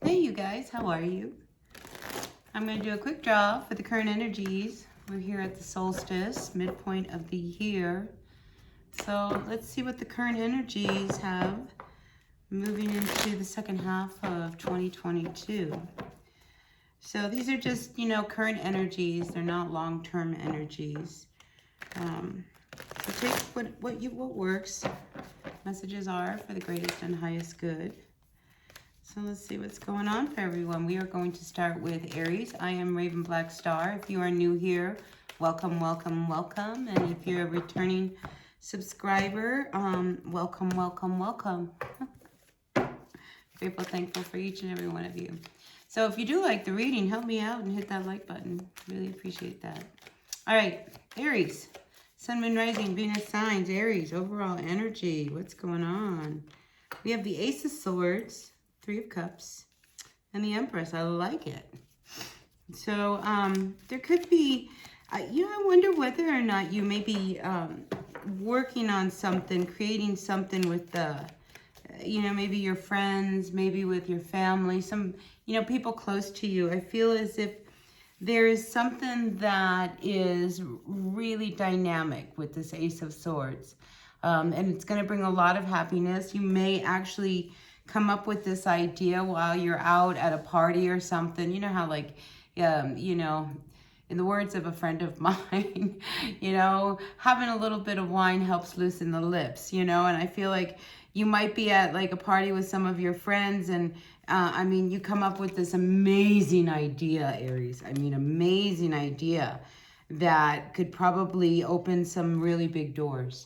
Hey you guys, how are you? I'm going to do a quick draw for the current energies. We're here at the solstice, midpoint of the year. So let's see what the current energies have moving into the second half of 2022. So these are just, current energies. They're not long-term energies. So take what works. Messages are for the greatest and highest good. So let's see what's going on for everyone. We are going to start with Aries. I am Raven Black Star. If you are new here, welcome, welcome, welcome. And if you're a returning subscriber, welcome, welcome, welcome. Grateful, thankful for each and every one of you. So if you do like the reading, help me out and hit that like button. Really appreciate that. All right, Aries. Sun, Moon, Rising, Venus signs, Aries, overall energy. What's going on? We have the Ace of Swords, Three of Cups, and the Empress. I like it. So there could be, I wonder whether or not you may be working on something, creating something with the, maybe your friends, maybe with your family, some, people close to you. I feel as if there is something that is really dynamic with this Ace of Swords. And it's going to bring a lot of happiness. You may actually come up with this idea while you're out at a party or something. You know how in the words of a friend of mine, having a little bit of wine helps loosen the lips, and I feel like you might be at like a party with some of your friends and you come up with this amazing idea, Aries. Amazing idea that could probably open some really big doors.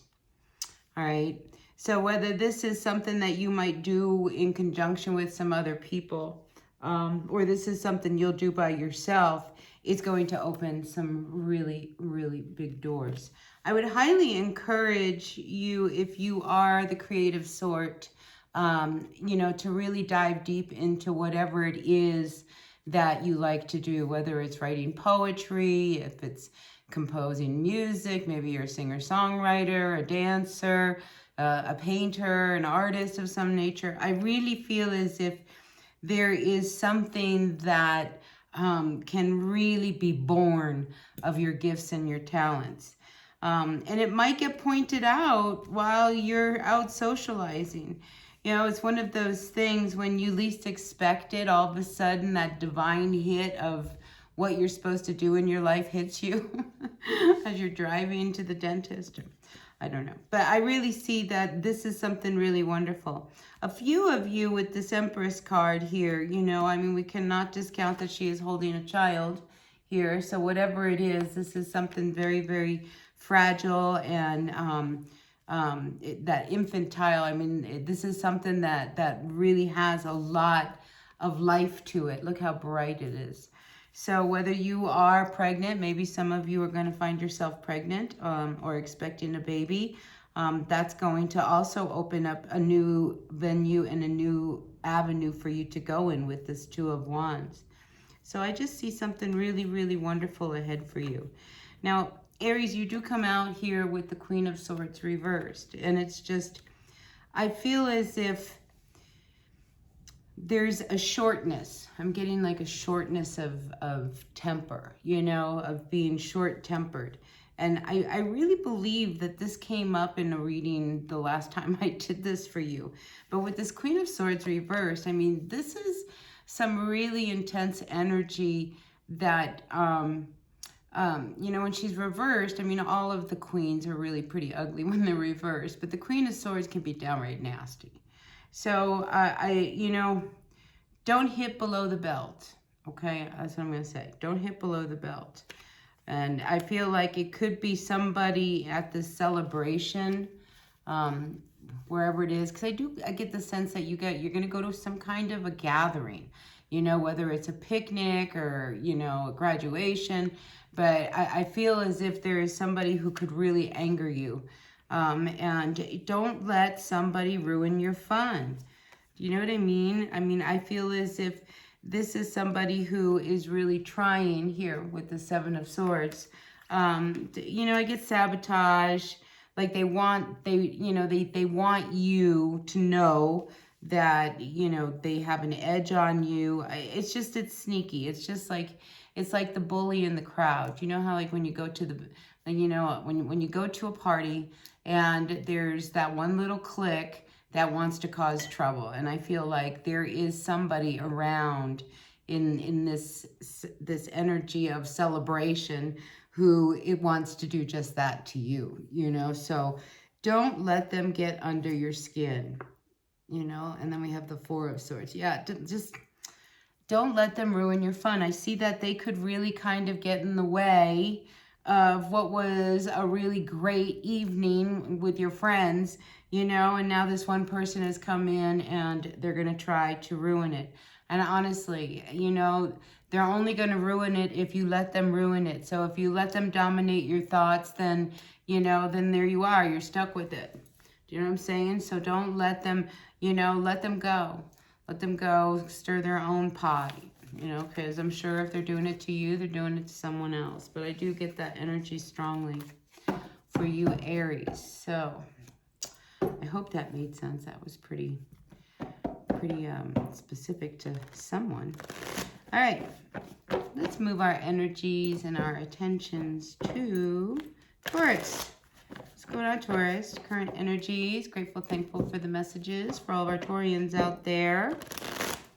All right. So whether this is something that you might do in conjunction with some other people, or this is something you'll do by yourself, it's going to open some really, really big doors. I would highly encourage you, if you are the creative sort, to really dive deep into whatever it is that you like to do, whether it's writing poetry, if it's composing music, maybe you're a singer-songwriter, a dancer, a painter, an artist of some nature. I really feel as if there is something that can really be born of your gifts and your talents. And it might get pointed out while you're out socializing. It's one of those things when you least expect it, all of a sudden that divine hit of what you're supposed to do in your life hits you as you're driving to the dentist. I don't know. But I really see that this is something really wonderful. A few of you with this Empress card here, we cannot discount that she is holding a child here. So whatever it is, this is something very, very fragile and that infantile. This is something that really has a lot of life to it. Look how bright it is. So whether you are pregnant, maybe some of you are going to find yourself pregnant or expecting a baby. That's going to also open up a new venue and a new avenue for you to go in with this Two of Wands. So I just see something really, really wonderful ahead for you. Now, Aries, you do come out here with the Queen of Swords reversed. And it's just, I feel as if there's a shortness. I'm getting like a shortness of temper, of being short-tempered. And I really believe that this came up in a reading the last time I did this for you. But with this Queen of Swords reversed, this is some really intense energy that, when she's reversed, all of the queens are really pretty ugly when they're reversed. But the Queen of Swords can be downright nasty. So, don't hit below the belt, okay? That's what I'm going to say. Don't hit below the belt. And I feel like it could be somebody at this celebration, wherever it is. Because I get the sense that you're going to go to some kind of a gathering, whether it's a picnic or, a graduation. But I feel as if there is somebody who could really anger you. And don't let somebody ruin your fun. Do you know what I mean? I feel as if this is somebody who is really trying here with the Seven of Swords. I get sabotage. Like they want you to know that, you know, they have an edge on you. It's just, it's sneaky. It's just like, it's like the bully in the crowd. You know how like when you go to the, you know, when you go to a party and there's that one little clique that wants to cause trouble. And I feel like there is somebody around in this energy of celebration who it wants to do just that to you, you know? So don't let them get under your skin, you know? And then we have the Four of Swords. Yeah, just don't let them ruin your fun. I see that they could really kind of get in the way of what was a really great evening with your friends, you know, and now this one person has come in and they're going to try to ruin it. And honestly, you know, they're only going to ruin it if you let them ruin it. So if you let them dominate your thoughts, then, you know, then there you are. You're stuck with it. Do you know what I'm saying? So don't let them, you know, let them go. Let them go, stir their own pot, you know, because I'm sure if they're doing it to you, they're doing it to someone else. But I do get that energy strongly for you, Aries. So I hope that made sense. That was pretty specific to someone. All right, let's move our energies and our attentions to Taurus. What's going on, Taurus? Current energies. Grateful, thankful for the messages for all of our Taurians out there.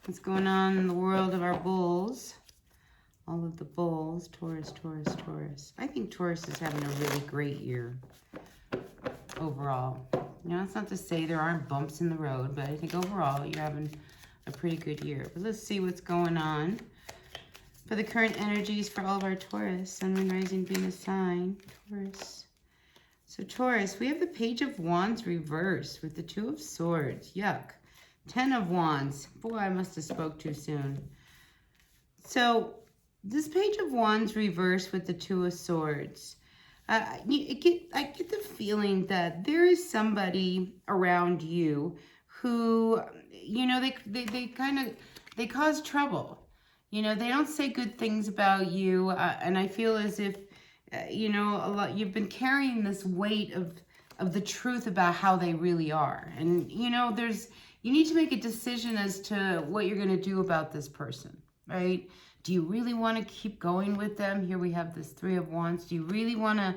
What's going on in the world of our bulls? All of the bulls. Taurus, Taurus, Taurus. I think Taurus is having a really great year overall. You know, it's not to say there aren't bumps in the road, but I think overall you're having a pretty good year. But let's see what's going on for the current energies for all of our Taurus. Sun, Moon, Rising, Venus sign. Taurus. So Taurus, we have the Page of Wands reversed with the Two of Swords. Yuck. 10 of Wands. Boy, I must have spoke too soon. So this Page of Wands reversed with the Two of Swords. I get the feeling that there is somebody around you who, you know, they cause trouble. You know, they don't say good things about you. And I feel as if, you know, you've been carrying this weight of the truth about how they really are. And, you know, you need to make a decision as to what you're going to do about this person, right? Do you really want to keep going with them? Here we have this Three of Wands. Do you really want to,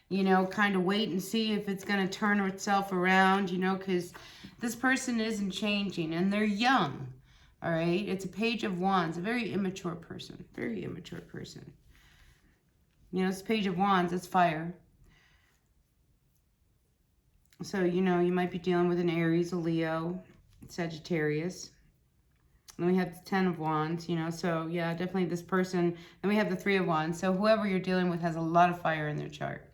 you know, kind of wait and see if it's going to turn itself around, you know, because this person isn't changing and they're young, all right? It's a Page of Wands, a very immature person, very immature person. You know, it's Page of Wands, it's fire. So, you know, you might be dealing with an Aries, a Leo, Sagittarius. Then we have the 10 of Wands, you know, so yeah, definitely this person. Then we have the 3 of Wands. So whoever you're dealing with has a lot of fire in their chart.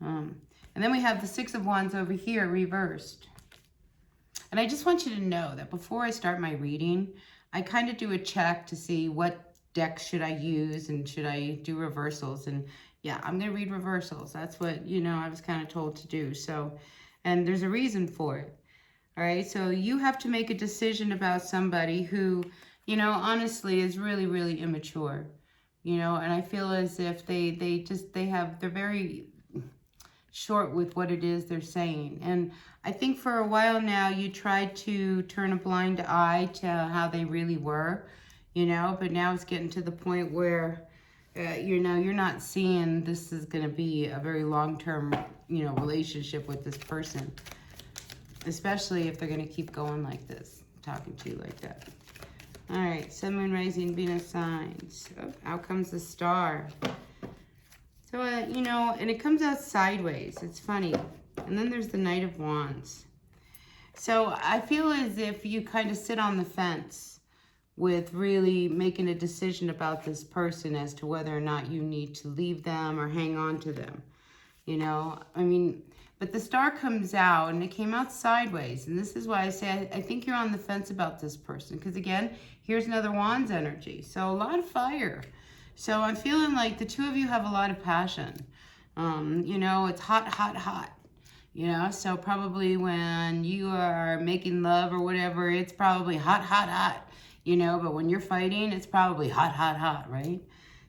And then we have the 6 of Wands over here reversed. And I just want you to know that before I start my reading, I kind of do a check to see what deck should I use and should I do reversals. And yeah, I'm going to read reversals. That's what, you know, I was kind of told to do. So, and there's a reason for it. All right, so you have to make a decision about somebody who, you know, honestly is really, really immature, you know, and I feel as if they're very short with what it is they're saying. And I think for a while now you tried to turn a blind eye to how they really were, you know, but now it's getting to the point where, you know, you're not seeing this is going to be a very long-term, you know, relationship with this person. Especially if they're going to keep going like this, talking to you like that. All right, Sun, Moon, Rising, Venus signs. Oh, out comes the Star. So, you know, and it comes out sideways. It's funny. And then there's the Knight of Wands. So I feel as if you kind of sit on the fence with really making a decision about this person as to whether or not you need to leave them or hang on to them. You know, I mean, but the Star comes out and it came out sideways. And this is why I say I think you're on the fence about this person. Because again, here's another Wands energy. So a lot of fire. So I'm feeling like the two of you have a lot of passion. You know, it's hot, hot, hot. You know, so probably when you are making love or whatever, it's probably hot, hot, hot. You know, but when you're fighting, it's probably hot, hot, hot, right?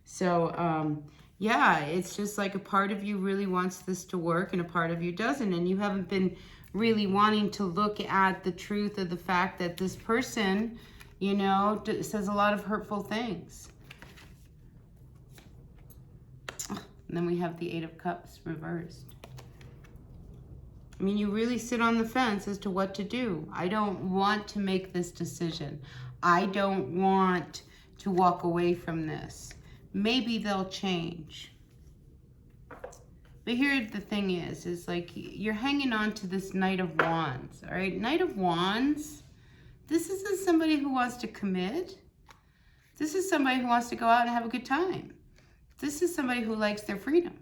So, yeah, it's just like a part of you really wants this to work and a part of you doesn't. And you haven't been really wanting to look at the truth of the fact that this person, you know, says a lot of hurtful things. And then we have the Eight of Cups reversed. I mean, you really sit on the fence as to what to do. I don't want to make this decision. I don't want to walk away from this. Maybe they'll change. But here the thing is like you're hanging on to this Knight of Wands, all right? Knight of Wands, this isn't somebody who wants to commit. This is somebody who wants to go out and have a good time. This is somebody who likes their freedom.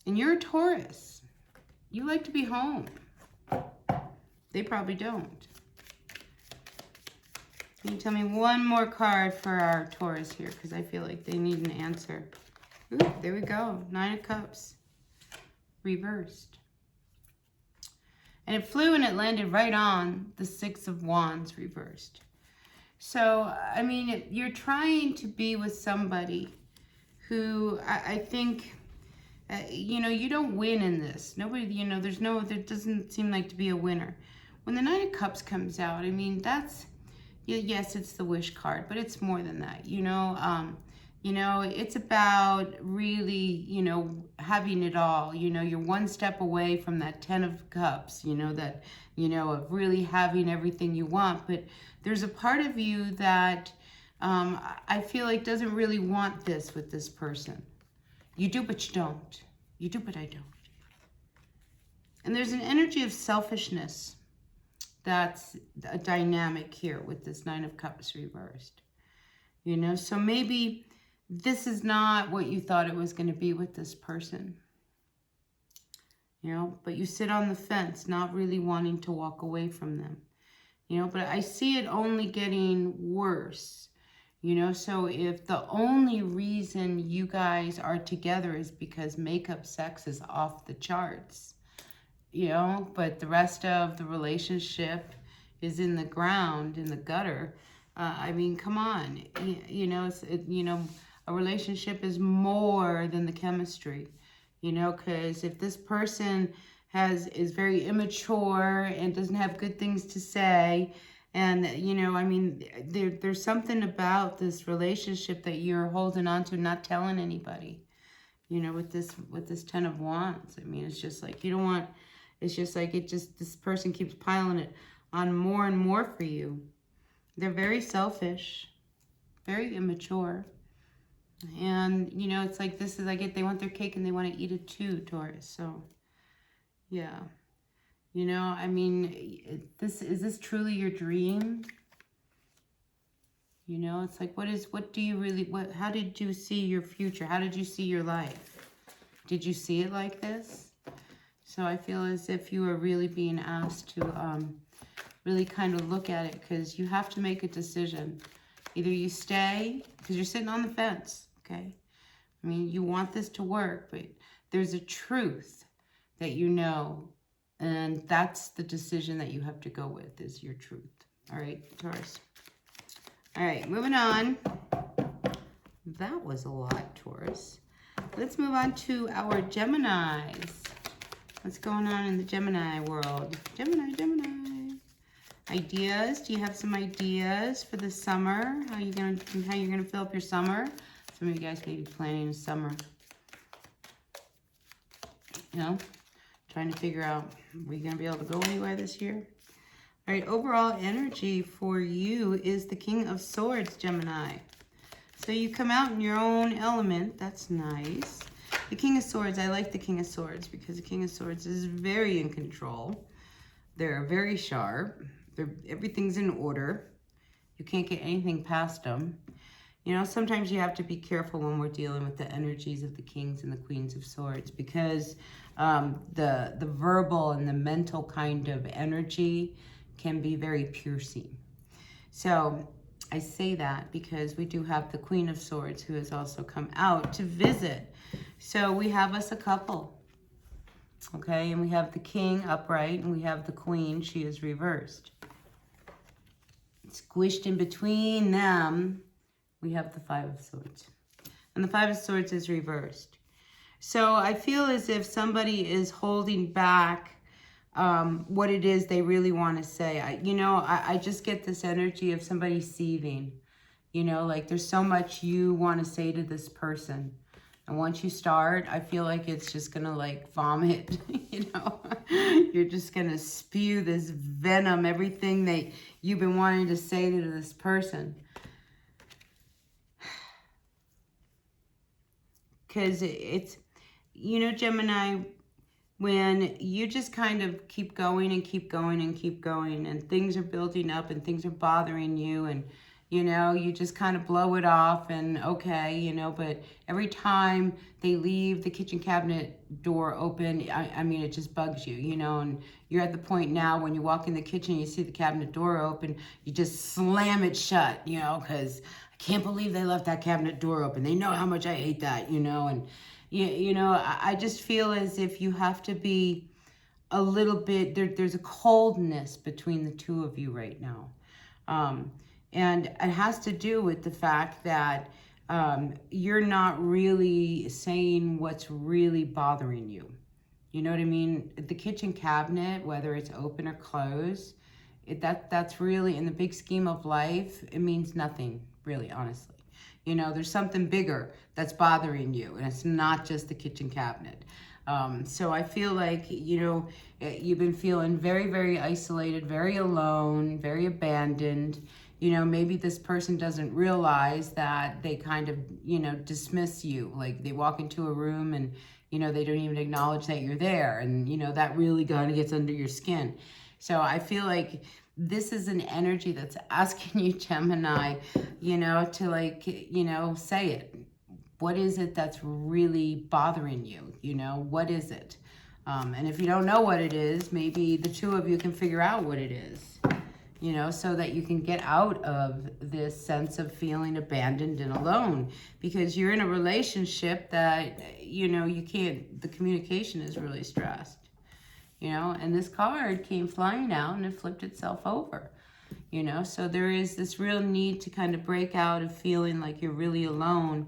And you're a Taurus. You like to be home. They probably don't. Can you tell me one more card for our Taurus here? Because I feel like they need an answer. Ooh, there we go. Nine of Cups. Reversed. And it flew and it landed right on the Six of Wands reversed. So, I mean, you're trying to be with somebody who I think... you know, you don't win in this. Nobody, you know, there doesn't seem like to be a winner. When the Nine of Cups comes out, I mean, that's, yes, it's the wish card, but it's more than that, you know. It's about really, you know, having it all. You know, you're one step away from that Ten of Cups, you know, that, you know, of really having everything you want. But there's a part of you that I feel like doesn't really want this with this person. You do, but you don't. You do, but I don't. And there's an energy of selfishness that's a dynamic here with this Nine of Cups reversed. You know, so maybe this is not what you thought it was going to be with this person. You know, but you sit on the fence, not really wanting to walk away from them. You know, but I see it only getting worse. You know, so if the only reason you guys are together is because makeup sex is off the charts, you know, but the rest of the relationship is in the ground, in the gutter, I mean, come on, you know, a relationship is more than the chemistry, you know, because if this person is very immature and doesn't have good things to say, and, you know, I mean, there's something about this relationship that you're holding on to, not telling anybody, you know, with this Ten of Wands. I mean, it's just like, you don't want, it's just like, this person keeps piling it on more and more for you. They're very selfish, very immature. And, you know, it's like, this is like it, they want their cake and they want to eat it too, Taurus. So, yeah. You know, I mean, is this truly your dream? You know, it's like, what do you really, how did you see your future? How did you see your life? Did you see it like this? So I feel as if you are really being asked to really kind of look at it, because you have to make a decision. Either you stay, because you're sitting on the fence, okay? I mean, you want this to work, but there's a truth that you know. And that's the decision that you have to go with, is your truth. All right, Taurus. All right, moving on. That was a lot, Taurus. Let's move on to our Geminis. What's going on in the Gemini world? Gemini. Ideas. Do you have some ideas for the summer? How you're gonna fill up your summer? Some of you guys may be planning a summer. You know? Trying to figure out, are we going to be able to go anywhere this year? All right, overall energy for you is the King of Swords, Gemini. So you come out in your own element. That's nice. The King of Swords, I like the King of Swords because the King of Swords is very in control. They're very sharp. Everything's in order. You can't get anything past them. You know, sometimes you have to be careful when we're dealing with the energies of the Kings and the Queens of Swords, because the verbal and the mental kind of energy can be very piercing. So I say that because we do have the Queen of Swords who has also come out to visit. So we have us a couple, okay? And we have the King upright and we have the Queen. She is reversed. Squished in between them, we have the Five of Swords. And the Five of Swords is reversed. So I feel as if somebody is holding back what it is they really want to say. I just get this energy of somebody seething. Like there's so much you want to say to this person. And once you start, I feel like it's just going to like vomit, You're just going to spew this venom, everything that you've been wanting to say to this person. Because it's, Gemini, when you just kind of keep going and keep going and keep going, and things are building up and things are bothering you, and you just kind of blow it off and okay, but every time they leave the kitchen cabinet door open, I mean, it just bugs you, and you're at the point now when you walk in the kitchen, you see the cabinet door open, you just slam it shut, because I can't believe they left that cabinet door open. They know how much I hate that, and I just feel as if you have to be a little bit, there's a coldness between the two of you right now. And it has to do with the fact that you're not really saying what's really bothering you. You know what I mean? The kitchen cabinet, whether it's open or closed, that's really, in the big scheme of life, it means nothing, really, honestly. There's something bigger that's bothering you, and it's not just the kitchen cabinet. So I feel like, you've been feeling very, very isolated, very alone, very abandoned. Maybe this person doesn't realize that they kind of, dismiss you. Like they walk into a room and, they don't even acknowledge that you're there. And, that really kind of gets under your skin. So I feel like this is an energy that's asking you, Gemini, to like, say it. What is it that's really bothering you? What is it? And if you don't know what it is, maybe the two of you can figure out what it is, so that you can get out of this sense of feeling abandoned and alone, because you're in a relationship that, you can't, the communication is really stressed, and this card came flying out and it flipped itself over, so there is this real need to kind of break out of feeling like you're really alone,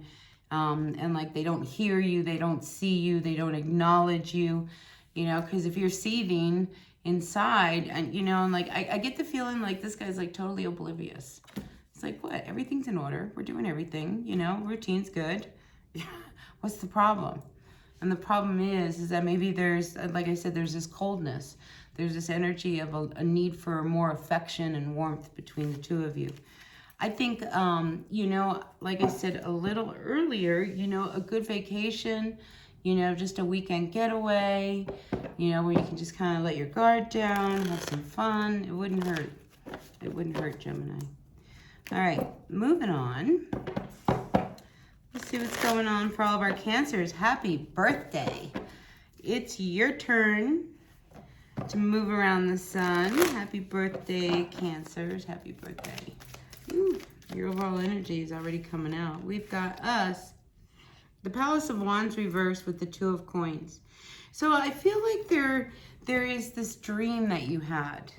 and like they don't hear you, they don't see you, they don't acknowledge you, because if you're seething inside, and and like I get the feeling like this guy's like totally oblivious. It's like, what? Everything's in order. We're doing everything, routine's good. What's the problem? And the problem is that maybe there's, like I said, there's this coldness. There's this energy of a need for more affection and warmth between the two of you. I think, like I said a little earlier, a good vacation, just a weekend getaway, where you can just kind of let your guard down, have some fun. It wouldn't hurt. It wouldn't hurt, Gemini. All right, moving on. Let's see what's going on for all of our Cancers. Happy birthday. It's your turn to move around the sun. Happy birthday, Cancers. Happy birthday. Ooh, your overall energy is already coming out. We've got us, the Palace of Wands reversed with the Two of Coins. So I feel like there is this dream that you had.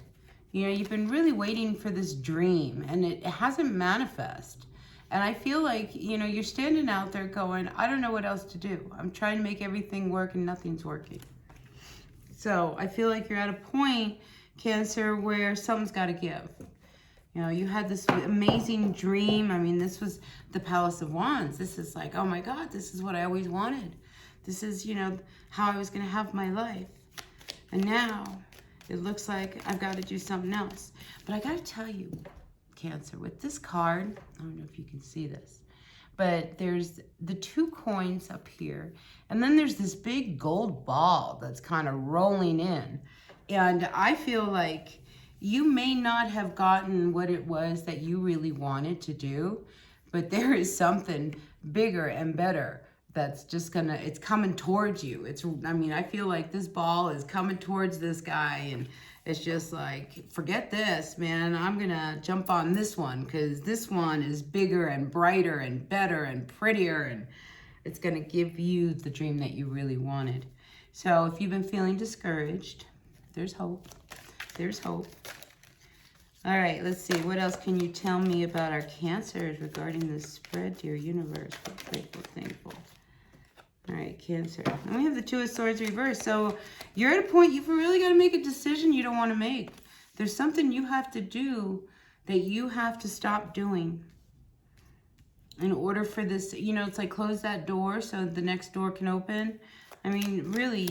You've been really waiting for this dream, and it hasn't manifested. And I feel like, you're standing out there going, I don't know what else to do. I'm trying to make everything work and nothing's working. So I feel like you're at a point, Cancer, where something's got to give. You had this amazing dream. I mean, this was the Palace of Wands. This is like, oh my God, this is what I always wanted. This is, how I was going to have my life. And now it looks like I've got to do something else. But I got to tell you, Cancer, with this card, I don't know if you can see this, but there's the two coins up here, and then there's this big gold ball that's kind of rolling in. And I feel like you may not have gotten what it was that you really wanted to do, but there is something bigger and better that's just it's coming towards you. I feel like this ball is coming towards this guy, and it's just like, forget this, man. I'm going to jump on this one, because this one is bigger and brighter and better and prettier, and it's going to give you the dream that you really wanted. So if you've been feeling discouraged, there's hope. There's hope. All right, let's see. What else can you tell me about our Cancers regarding this spread to your universe? We're grateful, thankful. All right, Cancer. And we have the Two of Swords reversed. So you're at a point you've really got to make a decision you don't want to make. There's something you have to do that you have to stop doing in order for this, you know, it's like close that door so the next door can open. I mean, really,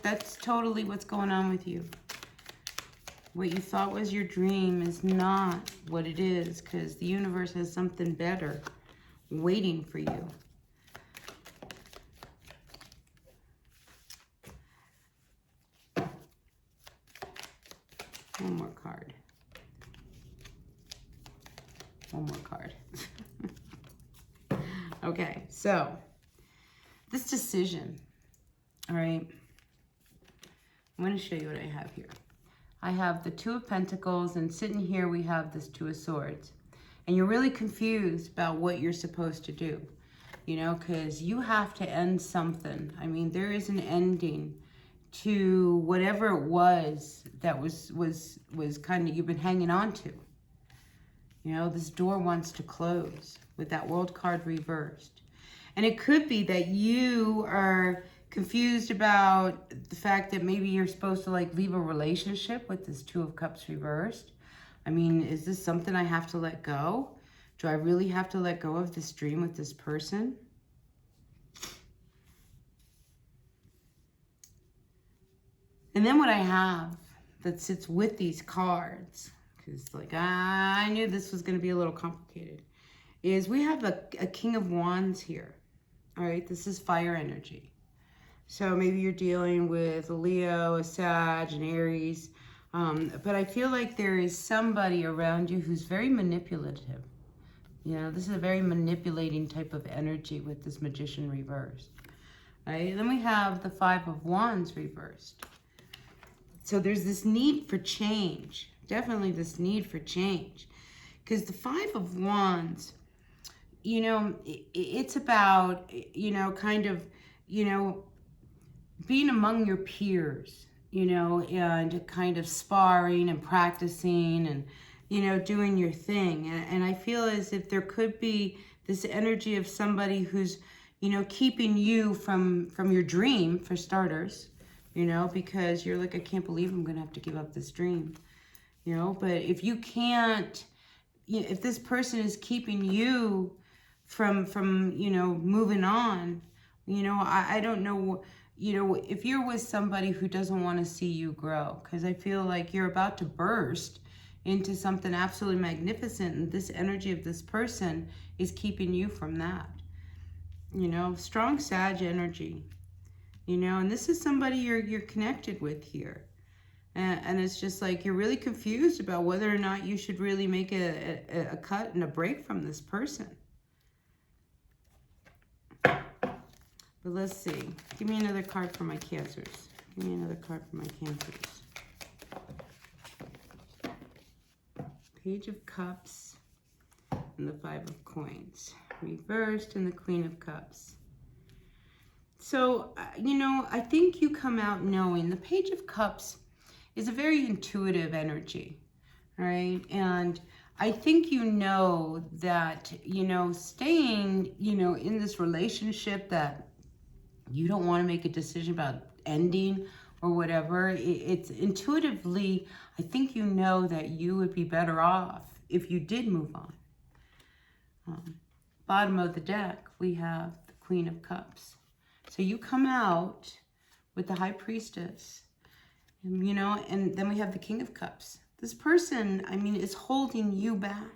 that's totally what's going on with you. What you thought was your dream is not what it is, because the universe has something better waiting for you. One more card. One more card. Okay, so this decision, all right, I'm going to show you what I have here. I have the Two of Pentacles, and sitting here we have this Two of Swords. And you're really confused about what you're supposed to do, you know, because you have to end something. I mean, there is an ending to whatever it was that was kind of you've been hanging on to. You know, this door wants to close with that World card reversed. And it could be that you are confused about the fact that maybe you're supposed to like leave a relationship with this Two of Cups reversed. I mean, is this something I have to let go? Do I really have to let go of this dream with this person? And then what I have that sits with these cards, because like I knew this was going to be a little complicated, is we have a King of Wands here. All right, this is fire energy. So maybe you're dealing with a Leo, a Sag, an Aries. But I feel like there is somebody around you who's very manipulative. You know, this is a very manipulating type of energy with this Magician reversed. Right? And then we have the Five of Wands reversed. So there's this need for change. Definitely this need for change. Because the Five of Wands, you know, it's about, you know, kind of, you know, being among your peers, you know, and kind of sparring and practicing and, you know, doing your thing. And I feel as if there could be this energy of somebody who's, you know, keeping you from your dream, for starters, you know, because you're like, I can't believe I'm going to have to give up this dream, you know. But if you can't, you know, if this person is keeping you from, you know, moving on, you know, I don't know, you know, if you're with somebody who doesn't want to see you grow, because I feel like you're about to burst into something absolutely magnificent, and this energy of this person is keeping you from that. You know, strong Sag energy, you know, and this is somebody you're connected with here. And it's just like you're really confused about whether or not you should really make a cut and a break from this person. But let's see. Give me another card for my Cancers. Give me another card for my Cancers. Page of Cups and the Five of Coins. Reversed and the Queen of Cups. So, you know, I think you come out knowing the Page of Cups is a very intuitive energy, right? And I think you know that, you know, staying, you know, in this relationship that you don't want to make a decision about ending or whatever, it's intuitively, I think you know that you would be better off if you did move on. Bottom of the deck, we have the Queen of Cups. So you come out with the High Priestess, you know, and then we have the King of Cups. This person, I mean, is holding you back.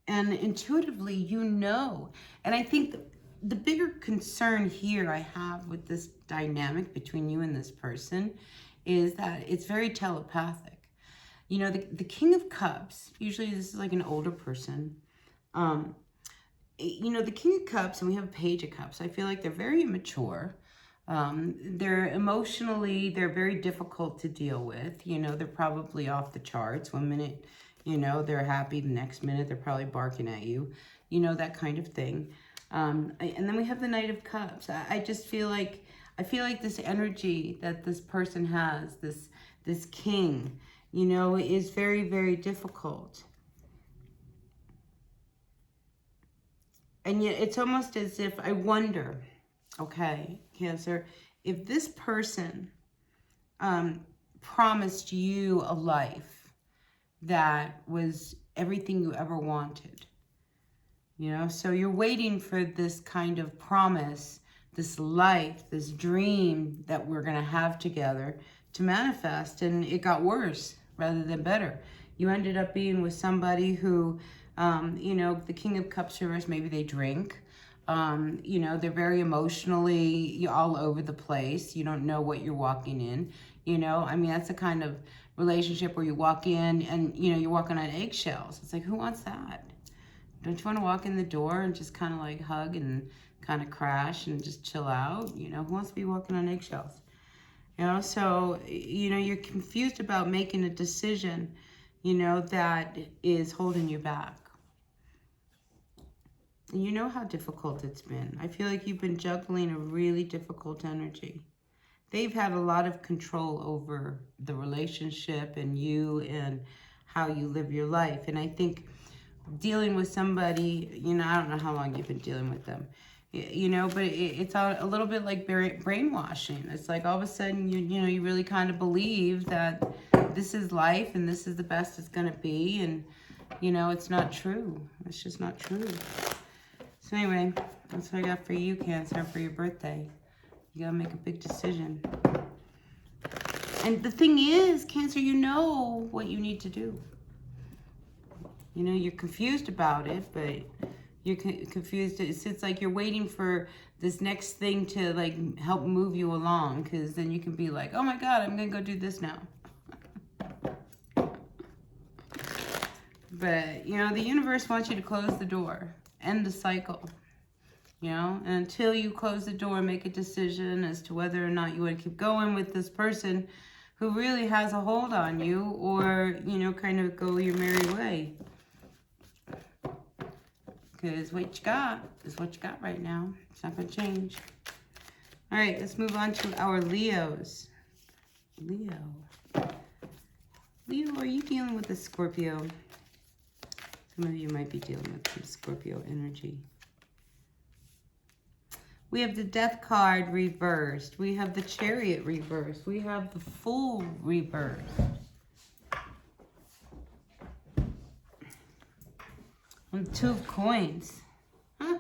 And intuitively, you know. And I think the bigger concern here I have with this dynamic between you and this person is that it's very telepathic. You know, the King of Cups, usually this is like an older person. You know, the King of Cups, and we have a Page of Cups. I feel like they're very immature. They're emotionally, they're very difficult to deal with. You know, they're probably off the charts. One minute, you know, they're happy. The next minute, they're probably barking at you. You know, that kind of thing. And then we have the Knight of Cups. I just feel like, this energy that this person has, this king, you know, is very, very difficult. And yet it's almost as if I wonder, okay, Cancer, if this person promised you a life that was everything you ever wanted, you know, so you're waiting for this kind of promise, this life, this dream that we're going to have together to manifest, and it got worse rather than better. You ended up being with somebody who, you know, the King of Cups reverse, maybe they drink, you know, they're very emotionally all over the place. You don't know what you're walking in, you know. I mean, that's the kind of relationship where you walk in and, you know, you're walking on eggshells. It's like, who wants that? Don't you want to walk in the door and just kind of like hug and kind of crash and just chill out? You know, who wants to be walking on eggshells? You know, so, you know, you're confused about making a decision, you know, that is holding you back. And you know how difficult it's been. I feel like you've been juggling a really difficult energy. They've had a lot of control over the relationship and you and how you live your life. And I think dealing with somebody, you know, I don't know how long you've been dealing with them, you know, but it's a little bit like brainwashing. It's like all of a sudden, you know, you really kind of believe that this is life and this is the best it's going to be. And, you know, it's not true. It's just not true. So anyway, that's what I got for you, Cancer, for your birthday. You got to make a big decision. And the thing is, Cancer, you know what you need to do. You know, you're confused about it, but you're confused. It's like you're waiting for this next thing to, like, help move you along, because then you can be like, oh my God, I'm going to go do this now. But, you know, the universe wants you to close the door, end the cycle, you know, and until you close the door, make a decision as to whether or not you want to keep going with this person who really has a hold on you, or, you know, kind of go your merry way. Because what you got is what you got right now. It's not going to change. All right, let's move on to our Leos. Leo, are you dealing with a Scorpio? Some of you might be dealing with some Scorpio energy. We have the Death card reversed. We have the Chariot reversed. We have the Fool reversed. And Two of Coins. Huh?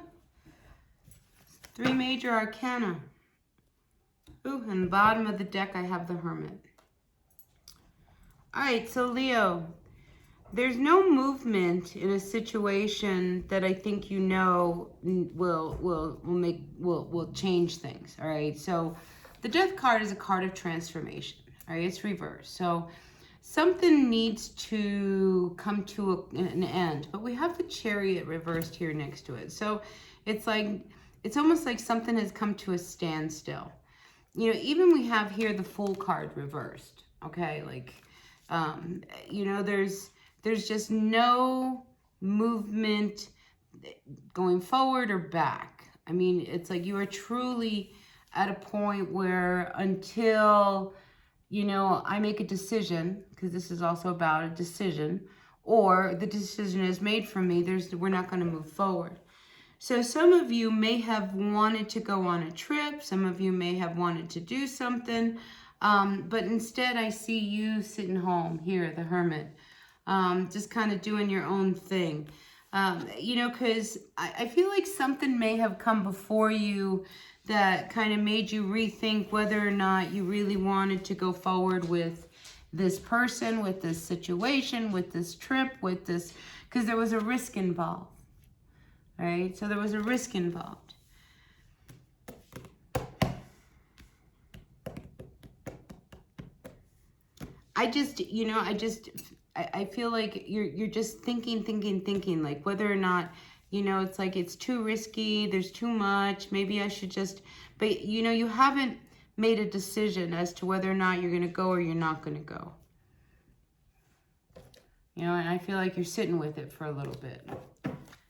3 major arcana. Ooh, and the bottom of the deck I have the Hermit. Alright, so Leo, there's no movement in a situation that I think you know will change things. Alright, so the Death card is a card of transformation. Alright, it's reversed. So something needs to come to an end, but we have the Chariot reversed here next to it. So it's like, it's almost like something has come to a standstill. You know, even we have here the Fool card reversed. Okay, like, you know, there's just no movement going forward or back. I mean, it's like you are truly at a point where until, you know, I make a decision, because this is also about a decision, or the decision is made for me, we're not going to move forward. So some of you may have wanted to go on a trip. Some of you may have wanted to do something. But instead I see you sitting home here, the Hermit, just kind of doing your own thing. You know, because I feel like something may have come before you that kind of made you rethink whether or not you really wanted to go forward with this person, with this situation, with this trip, with this, because there was a risk involved. All right, so there was a risk involved. I just, you know, I feel like you're just thinking, like whether or not, you know, it's like it's too risky, there's too much, maybe I should just, but you know, you haven't made a decision as to whether or not you're going to go or you're not going to go. You know, and I feel like you're sitting with it for a little bit.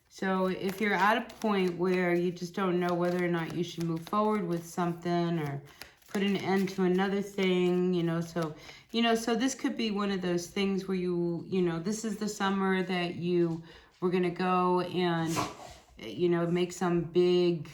So if you're at a point where you just don't know whether or not you should move forward with something or put an end to another thing, you know, so this could be one of those things where you know, this is the summer that you were going to go and, you know, make some big,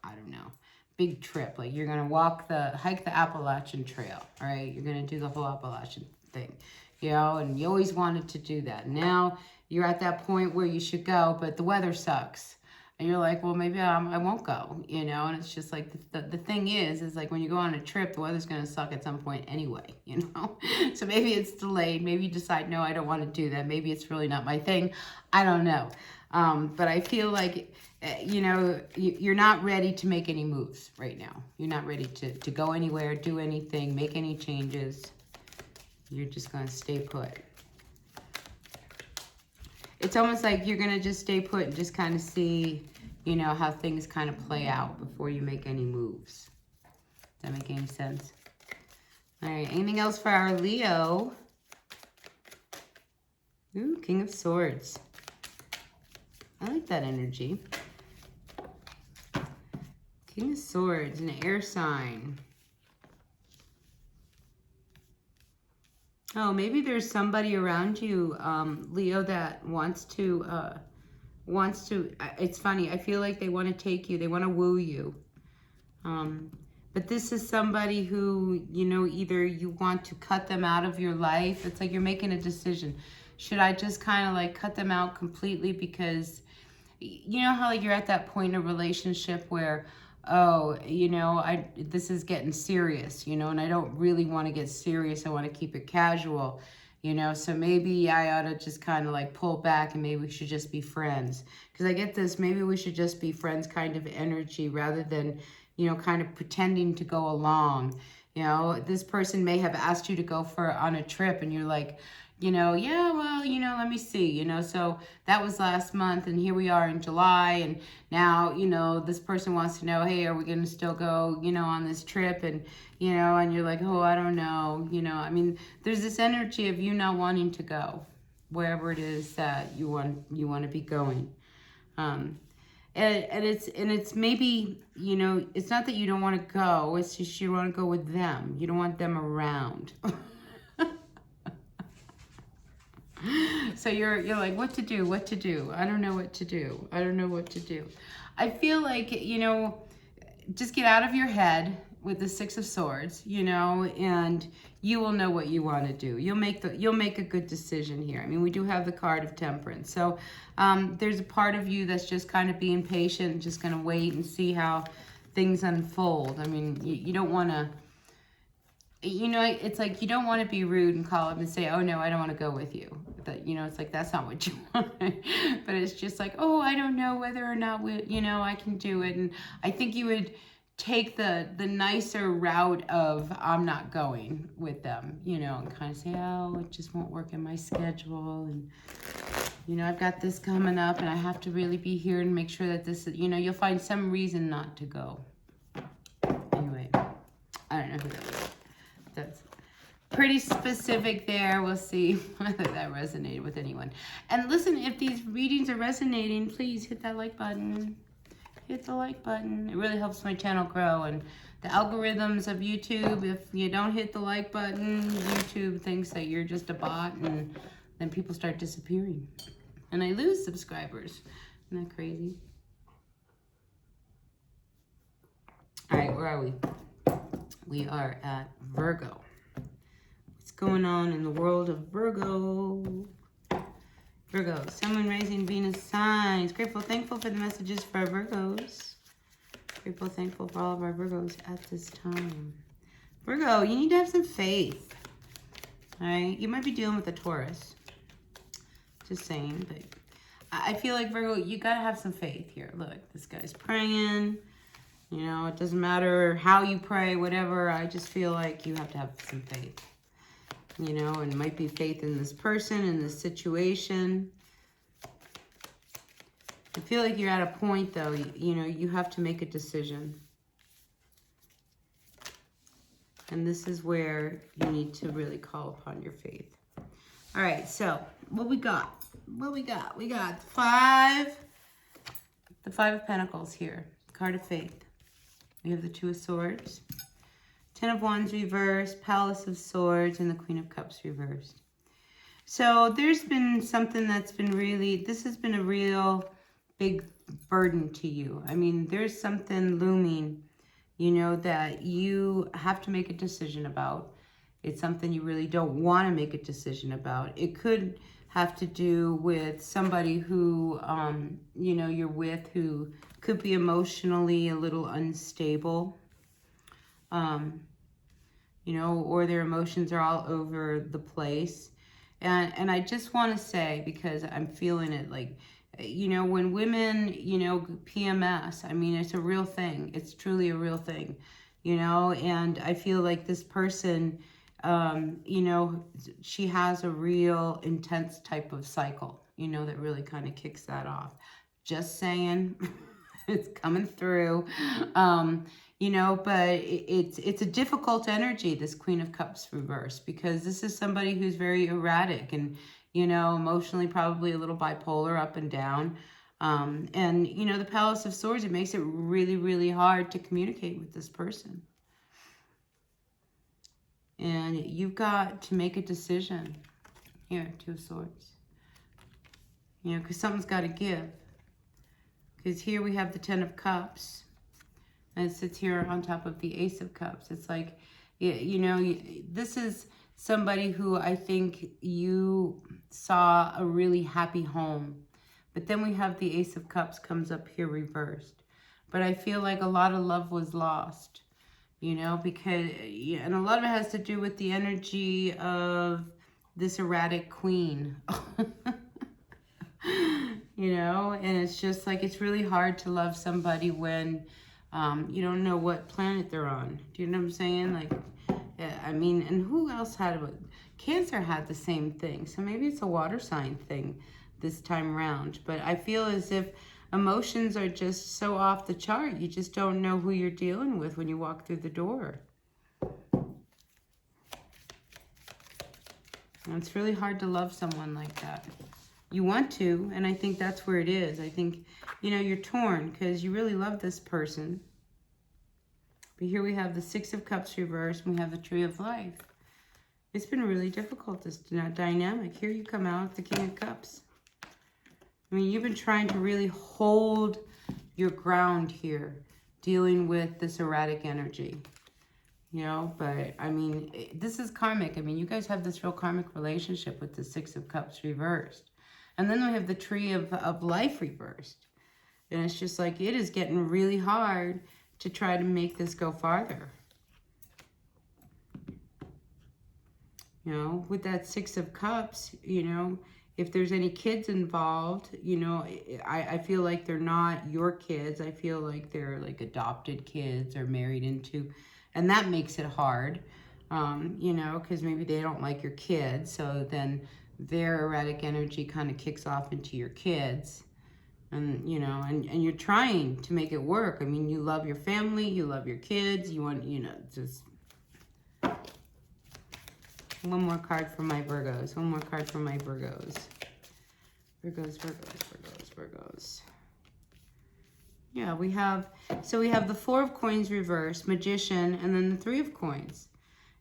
I don't know, big trip. Like you're going to hike the Appalachian Trail, all right? You're going to do the whole Appalachian thing, you know, and you always wanted to do that. Now you're at that point where you should go, but the weather sucks. And you're like, well, maybe I won't go, you know? And it's just like, the thing is like when you go on a trip, the weather's going to suck at some point anyway, you know? So maybe it's delayed. Maybe you decide, no, I don't want to do that. Maybe it's really not my thing. I don't know. But I feel like, you know, you're not ready to make any moves right now. You're not ready to go anywhere, do anything, make any changes. You're just going to stay put. It's almost like you're going to just stay put and just kind of see, you know, how things kind of play out before you make any moves. Does that make any sense? All right, anything else for our Leo? Ooh, King of Swords. I like that energy. King of Swords, an air sign. Oh, maybe there's somebody around you, Leo, that wants to, it's funny, I feel like they want to take you, they want to woo you. But this is somebody who, you know, either you want to cut them out of your life. It's like you're making a decision. Should I just kind of like cut them out completely? Because you know how like you're at that point in a relationship where, oh, you know, this is getting serious, you know, and I don't really want to get serious. I want to keep it casual, you know, so maybe I ought to just kind of like pull back and maybe we should just be friends. Because I get this, maybe we should just be friends kind of energy rather than, you know, kind of pretending to go along. You know, this person may have asked you to go on a trip and you're like, you know, yeah, well, you know, let me see, you know, so that was last month and here we are in July and now, you know, this person wants to know, hey, are we going to still go, you know, on this trip? And, you know, and you're like, oh, I don't know, you know, I mean, there's this energy of you not wanting to go wherever it is that you want to be going. And it's maybe, you know, it's not that you don't want to go, it's just you want to go with them. You don't want them around. So you're like, what to do? I don't know what to do. I feel like, you know, just get out of your head with the Six of Swords, you know, and you will know what you want to do. You'll make a good decision here. I mean, we do have the card of Temperance. So there's a part of you that's just kind of being patient, just going to wait and see how things unfold. I mean, you don't want to, you know, it's like you don't want to be rude and call up and say, oh, no, I don't want to go with you. But, you know, it's like, that's not what you want. But it's just like, oh, I don't know whether or not, you know, I can do it. And I think you would take the nicer route of I'm not going with them, you know, and kind of say, oh, it just won't work in my schedule. And, you know, I've got this coming up and I have to really be here and make sure that this, you know, you'll find some reason not to go. Anyway, I don't know who that was. That's pretty specific there. We'll see whether that resonated with anyone. And listen, if these readings are resonating, please hit that like button. Hit the like button. It really helps my channel grow. And the algorithms of YouTube, if you don't hit the like button, YouTube thinks that you're just a bot and then people start disappearing. And I lose subscribers. Isn't that crazy? All right, where are we? We are at Virgo. What's going on in the world of Virgo? Virgo, Sun, Moon, Rising, Venus signs. Grateful, thankful for the messages for our Virgos. Grateful, thankful for all of our Virgos at this time. Virgo, you need to have some faith. All right, you might be dealing with a Taurus. Just saying, but I feel like Virgo, you gotta have some faith here. Look, this guy's praying. You know, it doesn't matter how you pray, whatever. I just feel like you have to have some faith. You know, and it might be faith in this person, in this situation. I feel like you're at a point, though, you know, you have to make a decision. And this is where you need to really call upon your faith. All right, so what we got? We got the Five of Pentacles here. Card of Faith. We have the Two of Swords, Ten of Wands reversed, Palace of Swords, and the Queen of Cups reversed. So there's been something that's been really, this has been a real big burden to you. I mean, there's something looming, you know, that you have to make a decision about. It's something you really don't want to make a decision about. It could have to do with somebody who, you know, you're with, who could be emotionally a little unstable, you know, or their emotions are all over the place. And I just want to say, because I'm feeling it, like, you know, when women, you know, PMS, I mean, it's a real thing. It's truly a real thing, you know, and I feel like this person, you know, she has a real intense type of cycle, you know, that really kind of kicks that off. Just saying, it's coming through. You know, but it's a difficult energy, this Queen of Cups reverse, because this is somebody who's very erratic and, you know, emotionally probably a little bipolar, up and down. And, you know, the Palace of Swords, it makes it really, really hard to communicate with this person. And you've got to make a decision. Here, Two of Swords. You know, because something's got to give. Because here we have the Ten of Cups. And it sits here on top of the Ace of Cups. It's like, you know, this is somebody who I think you saw a really happy home. But then we have the Ace of Cups comes up here reversed. But I feel like a lot of love was lost, you know, because, and a lot of it has to do with the energy of this erratic queen. You know, and it's just like, it's really hard to love somebody when you don't know what planet they're on. Do you know what I'm saying? Like, I mean, and who else had it? Cancer had the same thing. So maybe it's a water sign thing this time around. But I feel as if emotions are just so off the chart. You just don't know who you're dealing with when you walk through the door. And it's really hard to love someone like that. You want to, and I think that's where it is. I think, you know, you're torn because you really love this person. But here we have the Six of Cups reversed, and we have the Tree of Life. It's been really difficult, this dynamic. Here you come out, the King of Cups. I mean, you've been trying to really hold your ground here, dealing with this erratic energy. You know, but I mean, this is karmic. I mean, you guys have this real karmic relationship with the Six of Cups reversed. And then we have the Tree of Life reversed. And it's just like, it is getting really hard to try to make this go farther. You know, with that Six of Cups, you know, if there's any kids involved, you know, I feel like they're not your kids. I feel like they're like adopted kids or married into, and that makes it hard, you know, because maybe they don't like your kids. So then their erratic energy kind of kicks off into your kids. And, you know, and you're trying to make it work. I mean, you love your family, you love your kids, you want, you know, just... One more card for my Virgos. One more card for my Virgos. Virgos, Virgos, Virgos, Virgos. Yeah, we have... So we have the Four of Coins reversed, Magician, and then the Three of Coins.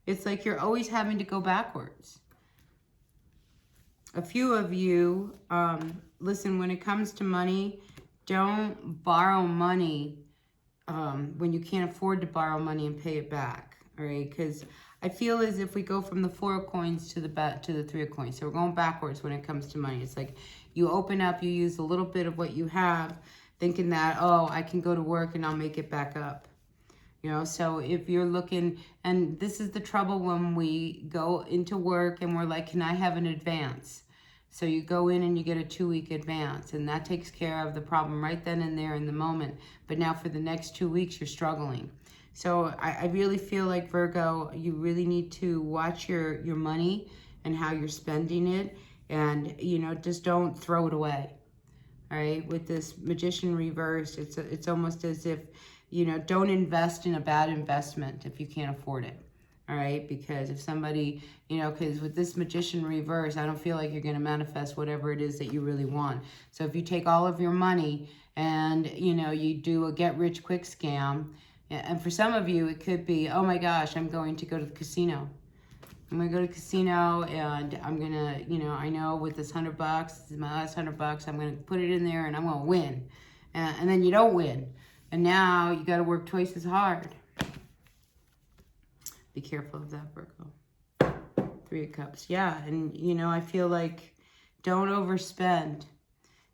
It's like you're always having to go backwards. A few of you, listen, when it comes to money, don't borrow money when you can't afford to borrow money and pay it back, all right? Because I feel as if we go from the Four of Coins to the Three of Coins. So we're going backwards when it comes to money. It's like you open up, you use a little bit of what you have, thinking that, oh, I can go to work and I'll make it back up. You know, so if you're looking, and this is the trouble when we go into work and we're like, can I have an advance? So you go in and you get a 2-week advance, and that takes care of the problem right then and there in the moment. But now for the next 2 weeks, you're struggling. So I really feel like, Virgo, you really need to watch your money and how you're spending it, and, you know, just don't throw it away. All right, with this Magician reversed, it's almost as if, you know, don't invest in a bad investment if you can't afford it. All right, because if somebody, you know, because with this Magician reverse, I don't feel like you're going to manifest whatever it is that you really want. So if you take all of your money and, you know, you do a get-rich-quick scam, and for some of you, it could be, oh my gosh, I'm going to go to the casino. I'm going to go to casino and I'm going to, you know, I know with this $100, this is my last $100, I'm going to put it in there and I'm going to win. And then you don't win. And now you got to work twice as hard. Be careful of that, Virgo. 3 of Cups. Yeah, and, you know, I feel like don't overspend.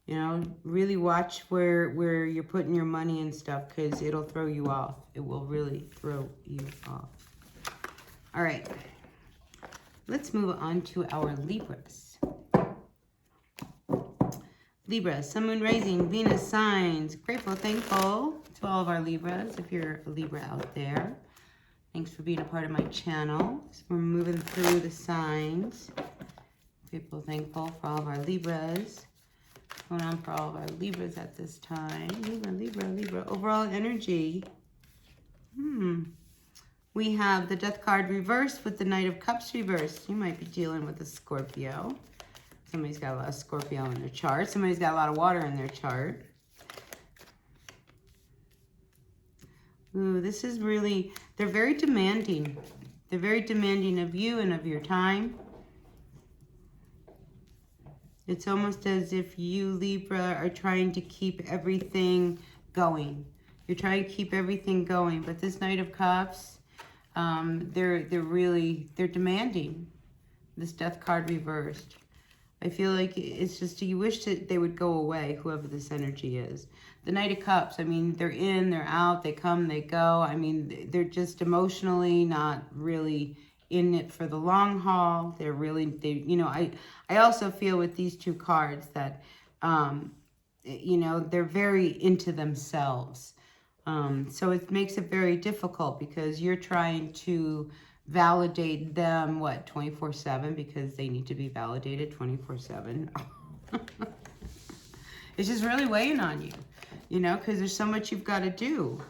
You know, really watch where you're putting your money and stuff because it'll throw you off. It will really throw you off. All right. Let's move on to our Libras. Libra, Sun, Moon, Rising, Venus signs. Grateful, thankful to all of our Libras, if you're a Libra out there. Thanks for being a part of my channel. So we're moving through the signs. Grateful, thankful for all of our Libras. What's going on for all of our Libras at this time? Libra, Libra, Libra. Overall energy. We have the Death card reversed with the Knight of Cups reversed. You might be dealing with a Scorpio. Somebody's got a lot of Scorpio in their chart. Somebody's got a lot of water in their chart. Ooh, this is really, they're very demanding. They're very demanding of you and of your time. It's almost as if you, Libra, are trying to keep everything going. You're trying to keep everything going. But this Knight of Cups, they're demanding. This Death card reversed. I feel like it's just, you wish that they would go away, whoever this energy is. The Knight of Cups, I mean, they're in, they're out, they come, they go. I mean, they're just emotionally not really in it for the long haul. They're really, you know, I also feel with these 2 cards that, you know, they're very into themselves. So it makes it very difficult because you're trying to validate them, what, 24/7, because they need to be validated 24/7. It's just really weighing on you, you know, because there's so much you've got to do.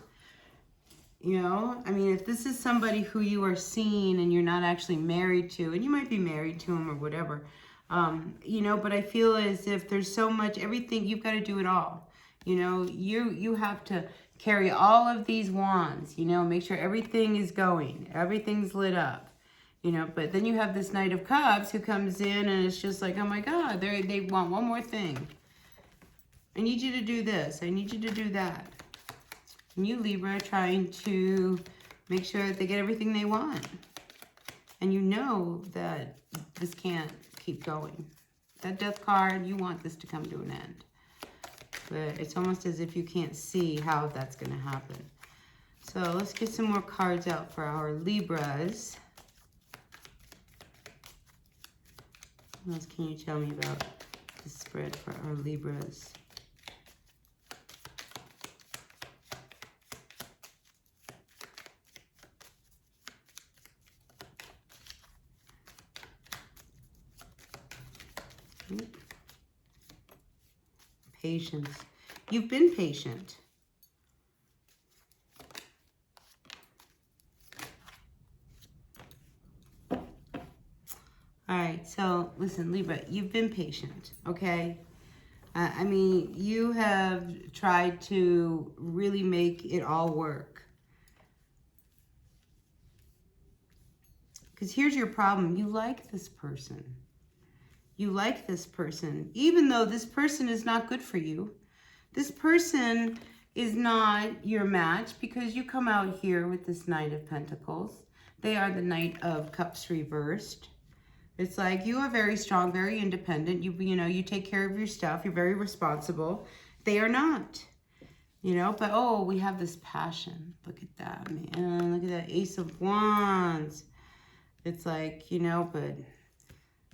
You know, I mean, if this is somebody who you are seeing and you're not actually married to, and you might be married to him or whatever, you know, but I feel as if there's so much, everything, you've got to do it all. You know, you have to carry all of these wands, you know, make sure everything is going, everything's lit up, you know, but then you have this Knight of Cups who comes in and it's just like, oh my God, they want one more thing. I need you to do this. I need you to do that. And you, Libra, are trying to make sure that they get everything they want. And you know that this can't keep going. That Death card, you want this to come to an end. But it's almost as if you can't see how that's going to happen. So let's get some more cards out for our Libras. What else can you tell me about the spread for our Libras? Patience. You've been patient. All right, so listen, Libra, you've been patient, okay? I mean, you have tried to really make it all work. Because here's your problem. You like this person. You like this person, even though this person is not good for you. This person is not your match because you come out here with this Knight of Pentacles. They are the Knight of Cups reversed. It's like you are very strong, very independent. You know, you take care of your stuff. You're very responsible. They are not, you know, but oh, we have this passion. Look at that, man. Look at that Ace of Wands. It's like, you know, but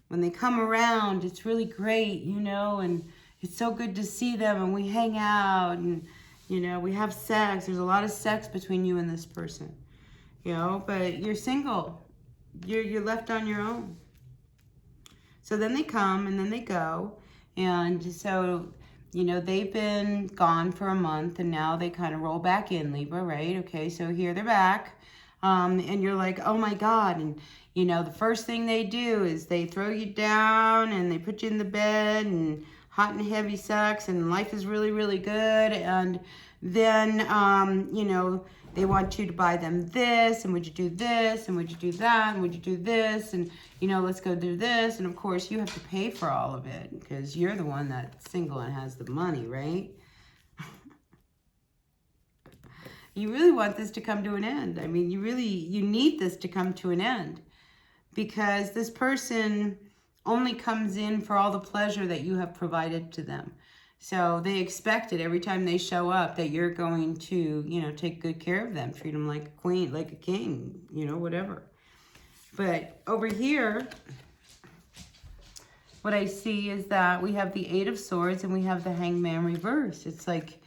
when they come around, it's really great, you know, and it's so good to see them, and we hang out, and, you know, we have sex. There's a lot of sex between you and this person, you know, but you're single. You're left on your own. So then they come, and then they go, and so, you know, they've been gone for a month, and now they kind of roll back in, Libra, right? Okay, so here they're back, and you're like, oh my God, and you know, the first thing they do is they throw you down and they put you in the bed and hot and heavy sex and life is really, really good. And then, you know, they want you to buy them this, and would you do this, and would you do that, and would you do this, and, you know, let's go do this. And of course, you have to pay for all of it because you're the one that's single and has the money, right? You really want this to come to an end. I mean, you need this to come to an end because this person only comes in for all the pleasure that you have provided to them. So they expect it every time they show up that you're going to, you know, take good care of them, treat them like a queen, like a king, you know, whatever. But over here, what I see is that we have the Eight of Swords and we have the Hangman reversed. It's like,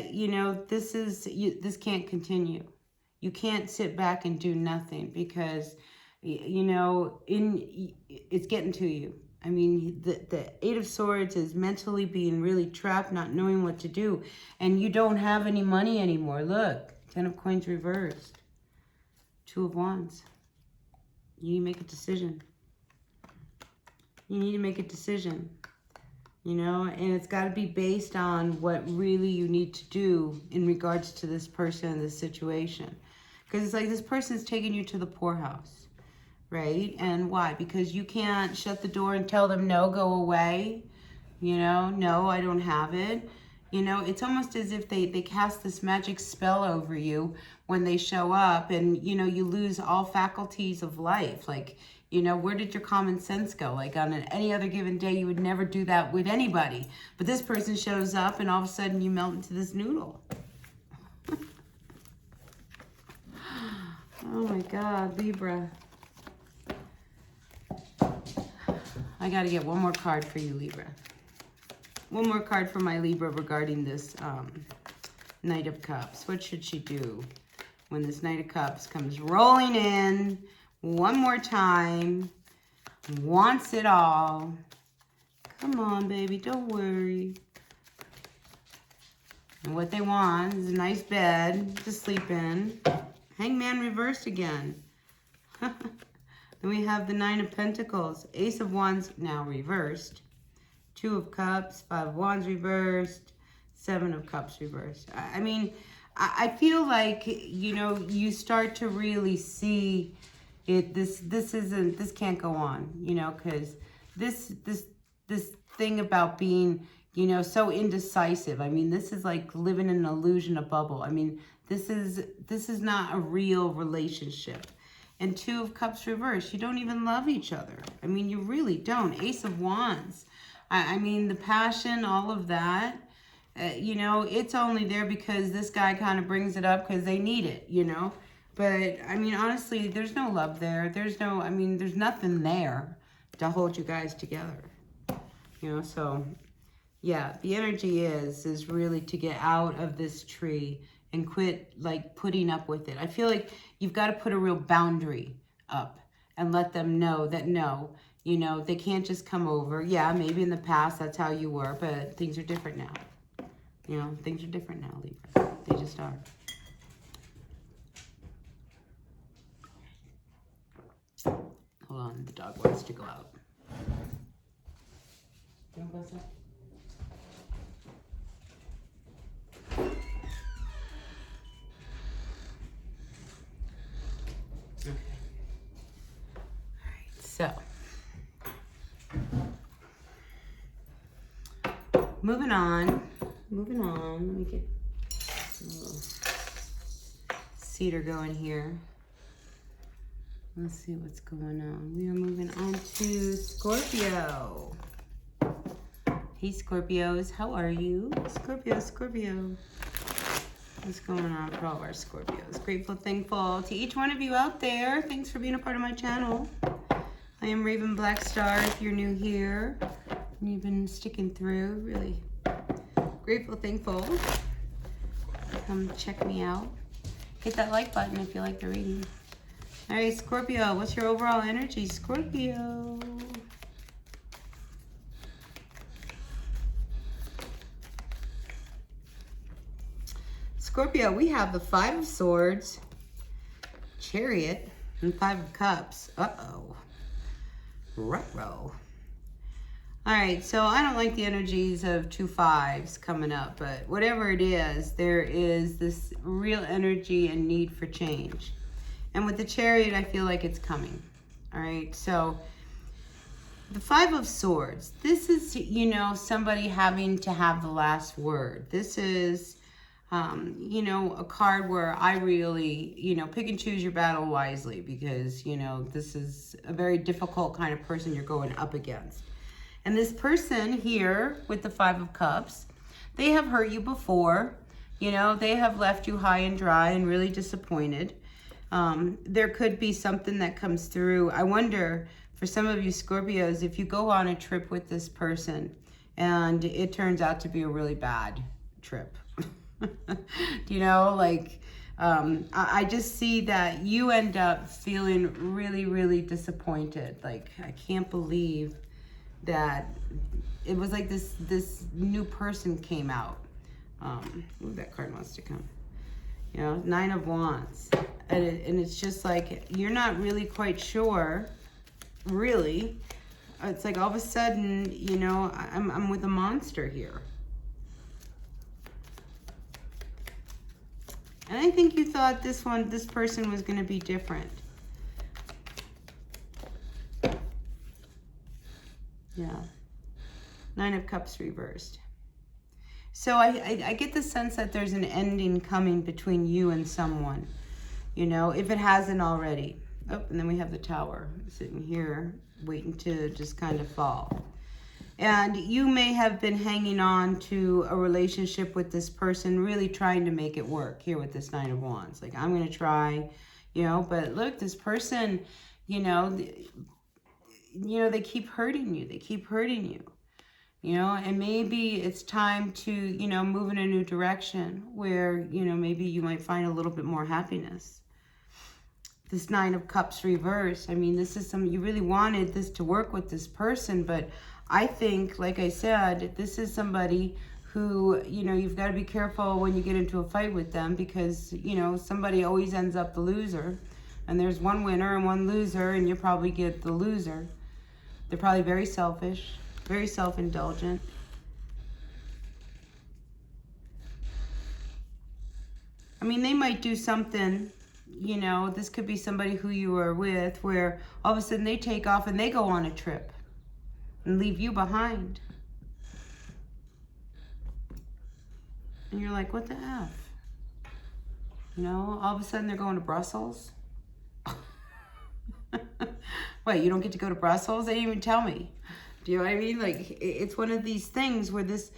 you know, this can't continue. You can't sit back and do nothing because, you know, it's getting to you. I mean, the Eight of Swords is mentally being really trapped, not knowing what to do. And you don't have any money anymore. Look, Ten of Coins reversed. Two of Wands. You need to make a decision. You need to make a decision. You know, and it's got to be based on what really you need to do in regards to this person and this situation. Because it's like this person's taking you to the poorhouse, right? And why? Because you can't shut the door and tell them, no, go away. You know, no, I don't have it. You know, it's almost as if they cast this magic spell over you when they show up and, you know, you lose all faculties of life. Like, you know, where did your common sense go? Like on any other given day, you would never do that with anybody. But this person shows up and all of a sudden you melt into this noodle. Oh my God, Libra. I got to get one more card for you, Libra. One more card for my Libra regarding this Knight of Cups. What should she do when this Knight of Cups comes rolling in one more time, wants it all? Come on, baby, don't worry. And what they want is a nice bed to sleep in. Hangman reversed again. Then we have the Nine of Pentacles, Ace of Wands now reversed. Two of Cups, Five of Wands reversed, Seven of Cups reversed. I mean, I feel like, you know, you start to really see it. This can't go on, you know, because this thing about being, you know, so indecisive. I mean, this is like living in an illusion, a bubble. I mean, this is not a real relationship. And Two of Cups reversed. You don't even love each other. I mean, you really don't. Ace of Wands. I mean, the passion, all of that, you know, it's only there because this guy kind of brings it up because they need it, you know. But, I mean, honestly, there's no love there. There's nothing there to hold you guys together, you know. So, yeah, the energy is really to get out of this tree and quit, like, putting up with it. I feel like you've got to put a real boundary up and let them know that, no, you know, they can't just come over. Yeah, maybe in the past that's how you were, but things are different now. You know, things are different now, Libra. They just are. Hold on, the dog wants to go out. You want to go outside? Okay. All right, so. Moving on. Let me get a little cedar going here. Let's see what's going on. We are moving on to Scorpio. Hey, Scorpios. How are you? Scorpio. What's going on for all of our Scorpios? Grateful, thankful to each one of you out there. Thanks for being a part of my channel. I am Raven Blackstar if you're new here. You've been sticking through, really grateful, thankful. Come check me out. Hit that like button if you like the reading. All right, Scorpio, what's your overall energy, Scorpio? Scorpio, we have the Five of Swords, Chariot, and Five of Cups. Uh-oh. Ruh-roh. All right, so I don't like the energies of 2 5s coming up, but whatever it is, there is this real energy and need for change. And with the Chariot, I feel like it's coming. All right, so the 5 of Swords, this is, you know, somebody having to have the last word. This is, you know, a card where I really, you know, pick and choose your battle wisely, because, you know, this is a very difficult kind of person you're going up against. And this person here with the 5 of Cups, they have hurt you before. You know, they have left you high and dry and really disappointed. There could be something that comes through. I wonder, for some of you Scorpios, if you go on a trip with this person and it turns out to be a really bad trip. You know, like, I just see that you end up feeling really, really disappointed. Like, I can't believe that it was like this new person came out. Ooh, that card wants to come. You know, 9 of Wands. And it's just like, you're not really quite sure, really. It's like all of a sudden, you know, I'm with a monster here. And I think you thought this person was going to be different. Yeah. 9 of Cups reversed. So I get the sense that there's an ending coming between you and someone, you know, if it hasn't already. Oh, and then we have the Tower sitting here waiting to just kind of fall. And you may have been hanging on to a relationship with this person, really trying to make it work here with this 9 of Wands. Like, I'm going to try, you know, but look, this person, you know, they keep hurting you. They keep hurting you, you know, and maybe it's time to, you know, move in a new direction where, you know, maybe you might find a little bit more happiness. This 9 of Cups reverse. I mean, this is you really wanted this to work with this person, but I think, like I said, this is somebody who, you know, you've got to be careful when you get into a fight with them, because, you know, somebody always ends up the loser. And there's one winner and one loser, and you probably get the loser. They're probably very selfish, very self-indulgent. I mean, they might do something, you know, this could be somebody who you are with, where all of a sudden they take off and they go on a trip and leave you behind. And you're like, what the F? You know, all of a sudden they're going to Brussels. Wait, you don't get to go to Brussels? They didn't even tell me. Do you know what I mean? Like, it's one of these things where this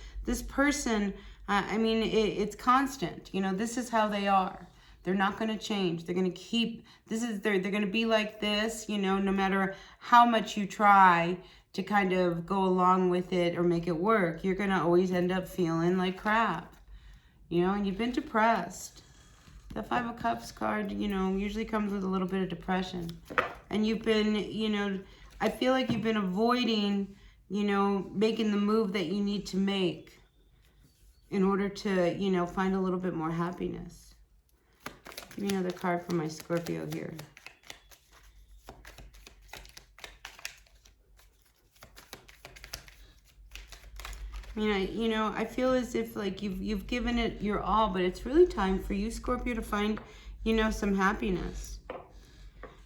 person, I mean, it's constant. You know, this is how they are. They're not going to change. They're going to keep, they're going to be like this, you know, no matter how much you try to kind of go along with it or make it work, you're going to always end up feeling like crap, you know, and you've been depressed. The 5 of Cups card, you know, usually comes with a little bit of depression. And you've been, you know, I feel like you've been avoiding, you know, making the move that you need to make in order to, you know, find a little bit more happiness. Give me another card for my Scorpio here. I mean, you know, I feel as if like you've given it your all, but it's really time for you, Scorpio, to find, you know, some happiness.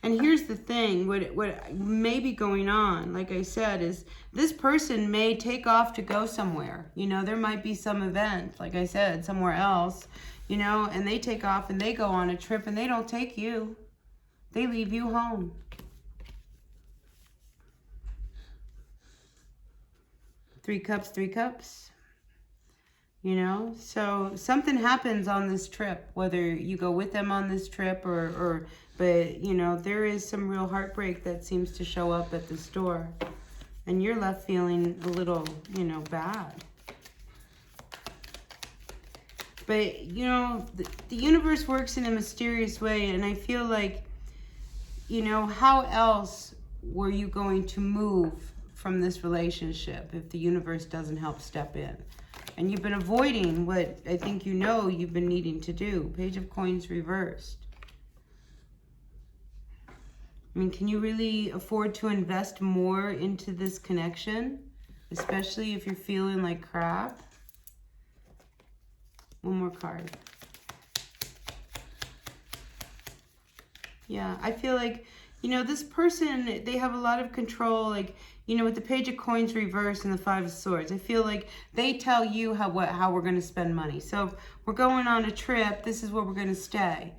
And here's the thing, what may be going on, like I said, is this person may take off to go somewhere. You know, there might be some event, like I said, somewhere else, you know, and they take off and they go on a trip and they don't take you. They leave you home. Three cups, you know, so something happens on this trip, whether you go with them on this trip but, you know, there is some real heartbreak that seems to show up at the store, and you're left feeling a little, you know, bad. But, you know, the universe works in a mysterious way, and I feel like, you know, how else were you going to move from this relationship if the universe doesn't help step in? And you've been avoiding what I think you know you've been needing to do. Page of Coins reversed. I mean, can you really afford to invest more into this connection? especially if you're feeling like crap. One more card. Yeah, I feel like, you know, this person, they have a lot of control, like, you know, with the Page of Coins reversed and the Five of Swords. I feel like they tell you how we're going to spend money. So if we're going on a trip, this is where we're going to stay,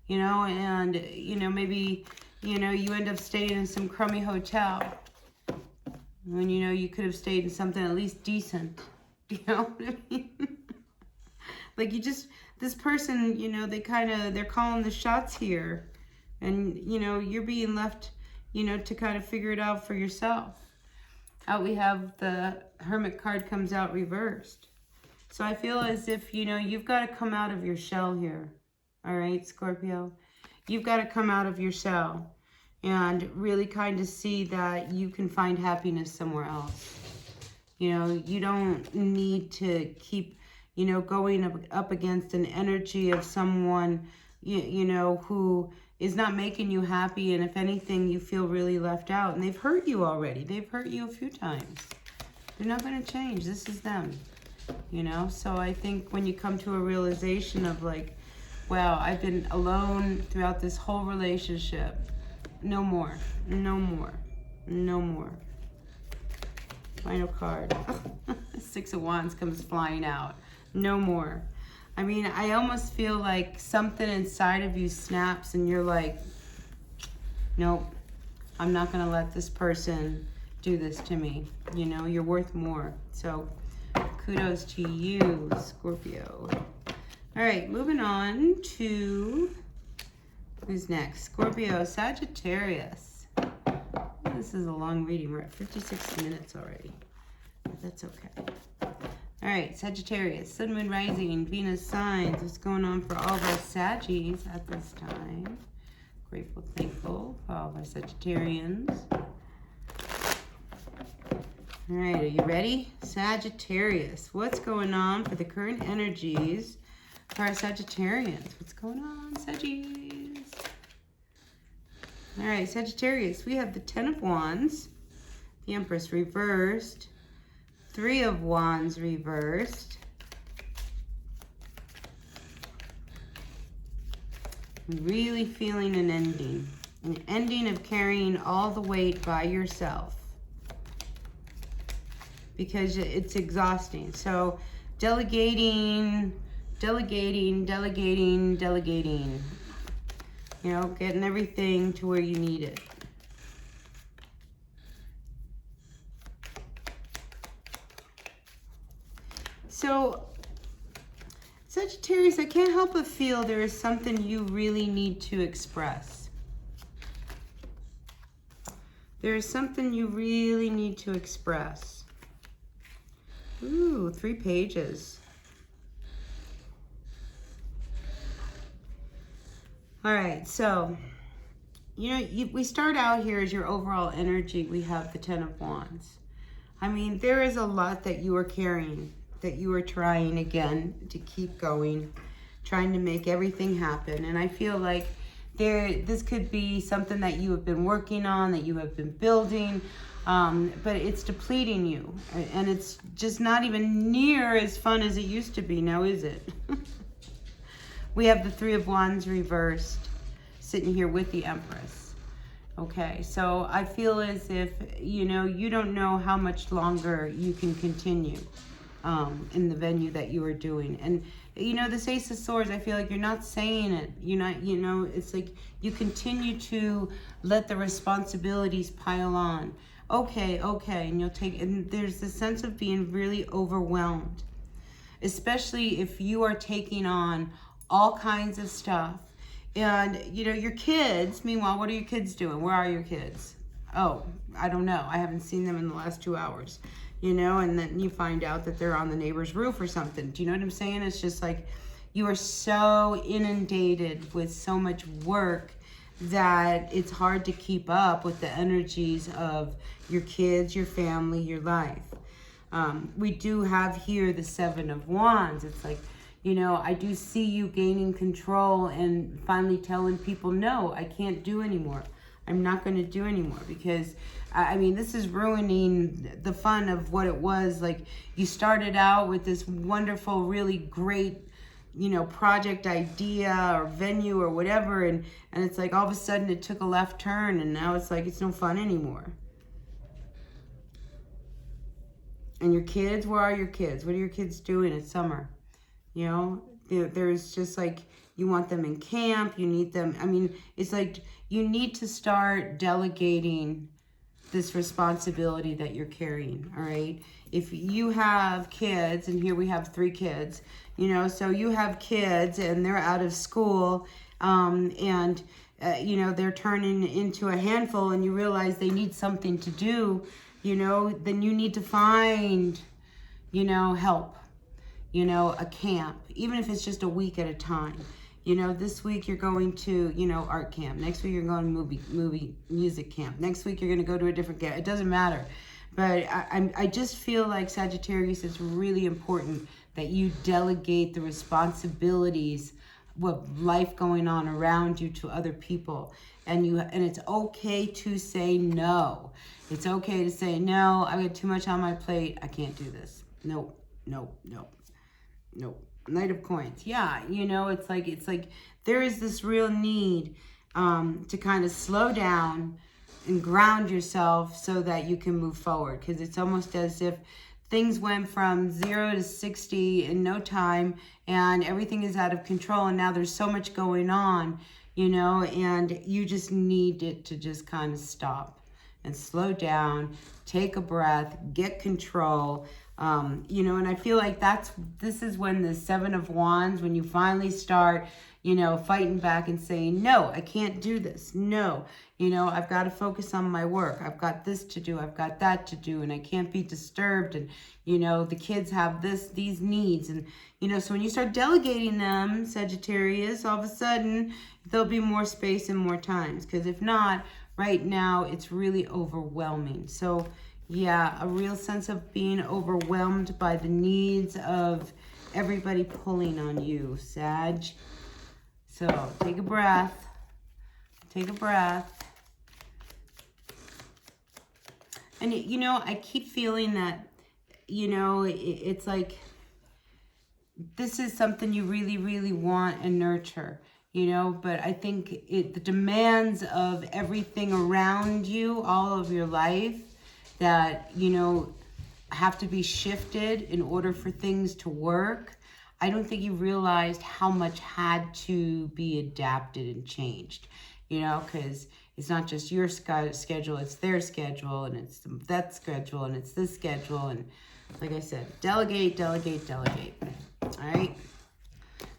you know, and, you know, maybe, you know, you end up staying in some crummy hotel when, you know, you could have stayed in something at least decent. Do you know what I mean? Like, you just, this person, you know, they're calling the shots here. And, you know, you're being left, you know, to kind of figure it out for yourself. Out we have the Hermit card comes out reversed. So I feel as if, you know, you've got to come out of your shell here. All right, Scorpio? You've got to come out of your shell and really kind of see that you can find happiness somewhere else. You know, you don't need to keep, you know, going up against an energy of someone, you know, who is not making you happy, and if anything, you feel really left out. And they've hurt you already. They've hurt you a few times. They're not going to change. This is them, you know? So I think when you come to a realization of like, wow, I've been alone throughout this whole relationship. No more. No more. No more. Final card. Six of Wands comes flying out. No more. I mean, I almost feel like something inside of you snaps and you're like, nope, I'm not going to let this person do this to me. You know, you're worth more. So kudos to you, Scorpio. All right, moving on to, who's next? Scorpio, Sagittarius. This is a long reading. We're at 56 minutes already. But that's okay. All right, Sagittarius, Sun, Moon, Rising, Venus signs. What's going on for all of our Saggies at this time? Grateful, thankful for all of our Sagittarians. All right, are you ready? Sagittarius, what's going on for the current energies for our Sagittarians? What's going on, Saggies? All right, Sagittarius, we have the Ten of Wands, the Empress reversed, Three of Wands reversed. Really feeling an ending of carrying all the weight by yourself because it's exhausting. So delegating. You know, getting everything to where you need it. So, Sagittarius, I can't help but feel there is something you really need to express. There is something you really need to express. Ooh, 3 pages. All right, so, you know, we start out here as your overall energy. We have the Ten of Wands. I mean, there is a lot that you are carrying, that you are trying again to keep going, trying to make everything happen. And I feel like this could be something that you have been working on, that you have been building, but it's depleting you. And it's just not even near as fun as it used to be now, is it? We have the Three of Wands reversed, sitting here with the Empress. Okay, so I feel as if, you know, you don't know how much longer you can continue in the venue that you are doing. And, you know, this Ace of Swords, I feel like you're not saying it. You're not, you know, it's like you continue to let the responsibilities pile on. Okay, and you'll take, and there's this sense of being really overwhelmed, especially if you are taking on all kinds of stuff. And, you know, your kids, meanwhile, what are your kids doing? Where are your kids? Oh, I don't know. I haven't seen them in the last 2 hours, you know, and then you find out that they're on the neighbor's roof or something. Do you know what I'm saying? It's just like you are so inundated with so much work that it's hard to keep up with the energies of your kids, your family, your life. We do have here the Seven of Wands. It's like, you know, I do see you gaining control and finally telling people, no, I can't do anymore. I'm not going to do anymore, because I mean, this is ruining the fun of what it was. Like, you started out with this wonderful, really great, you know, project idea or venue or whatever, and it's like all of a sudden it took a left turn, and now it's like it's no fun anymore. And your kids, where are your kids? What are your kids doing in summer? You know, there's just like, you want them in camp, you need them. I mean, it's like you need to start delegating this responsibility that you're carrying, all right? If you have kids, and here we have 3 kids, you know, so you have kids and they're out of school, you know, they're turning into a handful, and you realize they need something to do, you know, then you need to find, you know, help, you know, a camp, even if it's just a week at a time. You know, this week you're going to, you know, art camp. Next week you're going to music camp. Next week you're going to go to a different camp. It doesn't matter. But I just feel like, Sagittarius, it's really important that you delegate the responsibilities with life going on around you to other people. And it's okay to say no. It's okay to say, no, I got too much on my plate. I can't do this. No, no, no, no. Knight of Coins. Yeah, you know, it's like there is this real need to kind of slow down and ground yourself so that you can move forward, because it's almost as if things went from 0 to 60 in no time, and everything is out of control, and now there's so much going on, you know, and you just need it to just kind of stop and slow down, take a breath, get control. You know, and I feel like this is when the 7 of Wands, when you finally start, you know, fighting back and saying, no, I can't do this. No, you know, I've got to focus on my work. I've got this to do. I've got that to do, and I can't be disturbed. And, you know, the kids have these needs. And, you know, so when you start delegating them, Sagittarius, all of a sudden there'll be more space and more times. Because if not, right now it's really overwhelming. So, yeah, a real sense of being overwhelmed by the needs of everybody pulling on you, Sag. So take a breath. Take a breath. And, you know, I keep feeling that, you know, it's like this is something you really, really want and nurture, you know, but I think the demands of everything around you, all of your life, that, you know, have to be shifted in order for things to work. I don't think you realized how much had to be adapted and changed, you know, because it's not just your schedule, it's their schedule, and it's that schedule, and it's this schedule. And like I said, delegate, delegate, delegate. All right.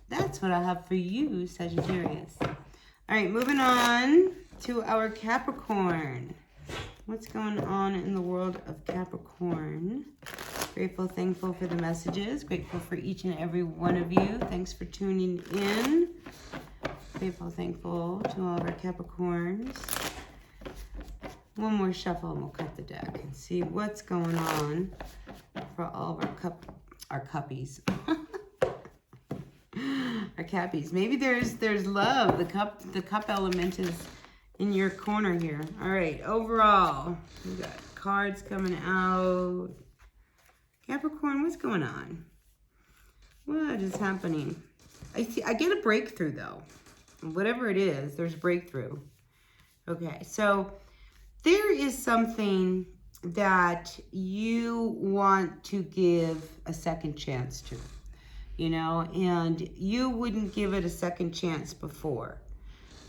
That's what I have for you, Sagittarius. All right, moving on to our Capricorn. What's going on in the world of Capricorn? Grateful, thankful for the messages. Grateful for each and every one of you. Thanks for tuning in. Grateful, thankful to all of our Capricorns. One more shuffle and we'll cut the deck and see what's going on for all of our cuppies. Our cappies. Maybe there's love. The cup element is in your corner here. All right, overall, we got cards coming out. Capricorn, what's going on? What is happening? I get a breakthrough though. Whatever it is, there's a breakthrough. Okay, so there is something that you want to give a second chance to, you know, and you wouldn't give it a second chance before.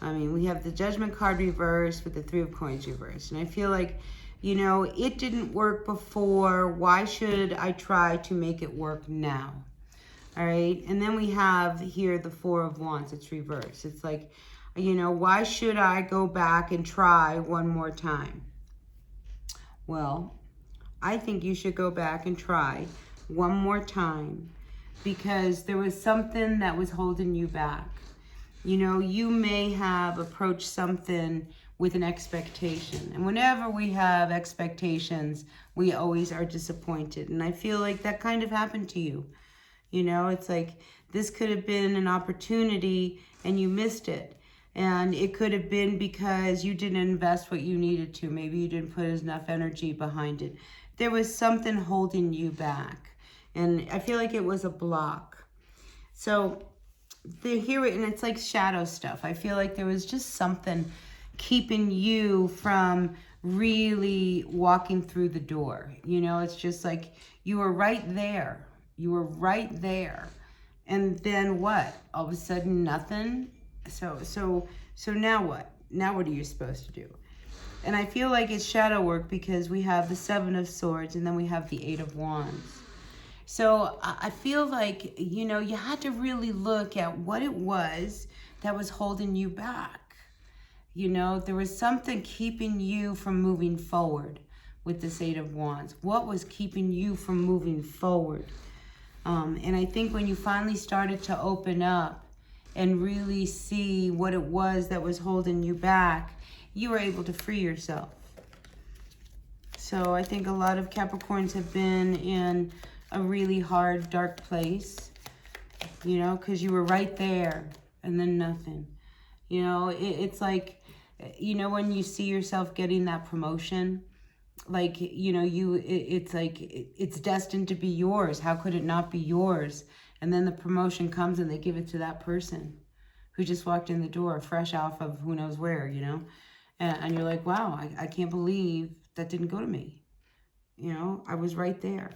I mean, we have the Judgment card reversed with the 3 of Coins reversed. And I feel like, you know, it didn't work before. Why should I try to make it work now? All right. And then we have here the 4 of Wands. It's reversed. It's like, you know, why should I go back and try one more time? Well, I think you should go back and try one more time because there was something that was holding you back. You know, you may have approached something with an expectation. And whenever we have expectations, we always are disappointed. And I feel like that kind of happened to you. You know, it's like this could have been an opportunity and you missed it. And it could have been because you didn't invest what you needed to. Maybe you didn't put enough energy behind it. There was something holding you back. And I feel like it was a block. So here, and it's like shadow stuff. I feel like there was just something keeping you from really walking through the door. You know, it's just like you were right there. You were right there. And then what? All of a sudden, nothing. So now what? Now what are you supposed to do? And I feel like it's shadow work because we have the Seven of Swords and then we have the Eight of Wands. So I feel like, you know, you had to really look at what it was that was holding you back. You know, there was something keeping you from moving forward with this Eight of Wands. What was keeping you from moving forward? And I think when you finally started to open up and really see what it was that was holding you back, you were able to free yourself. So I think a lot of Capricorns have been in a really hard, dark place, you know, because you were right there and then nothing. You know, it's like, you know, when you see yourself getting that promotion, like, you know, it's like, it's destined to be yours. How could it not be yours? And then the promotion comes and they give it to that person who just walked in the door fresh off of who knows where, you know? And you're like, wow, I can't believe that didn't go to me. You know, I was right there.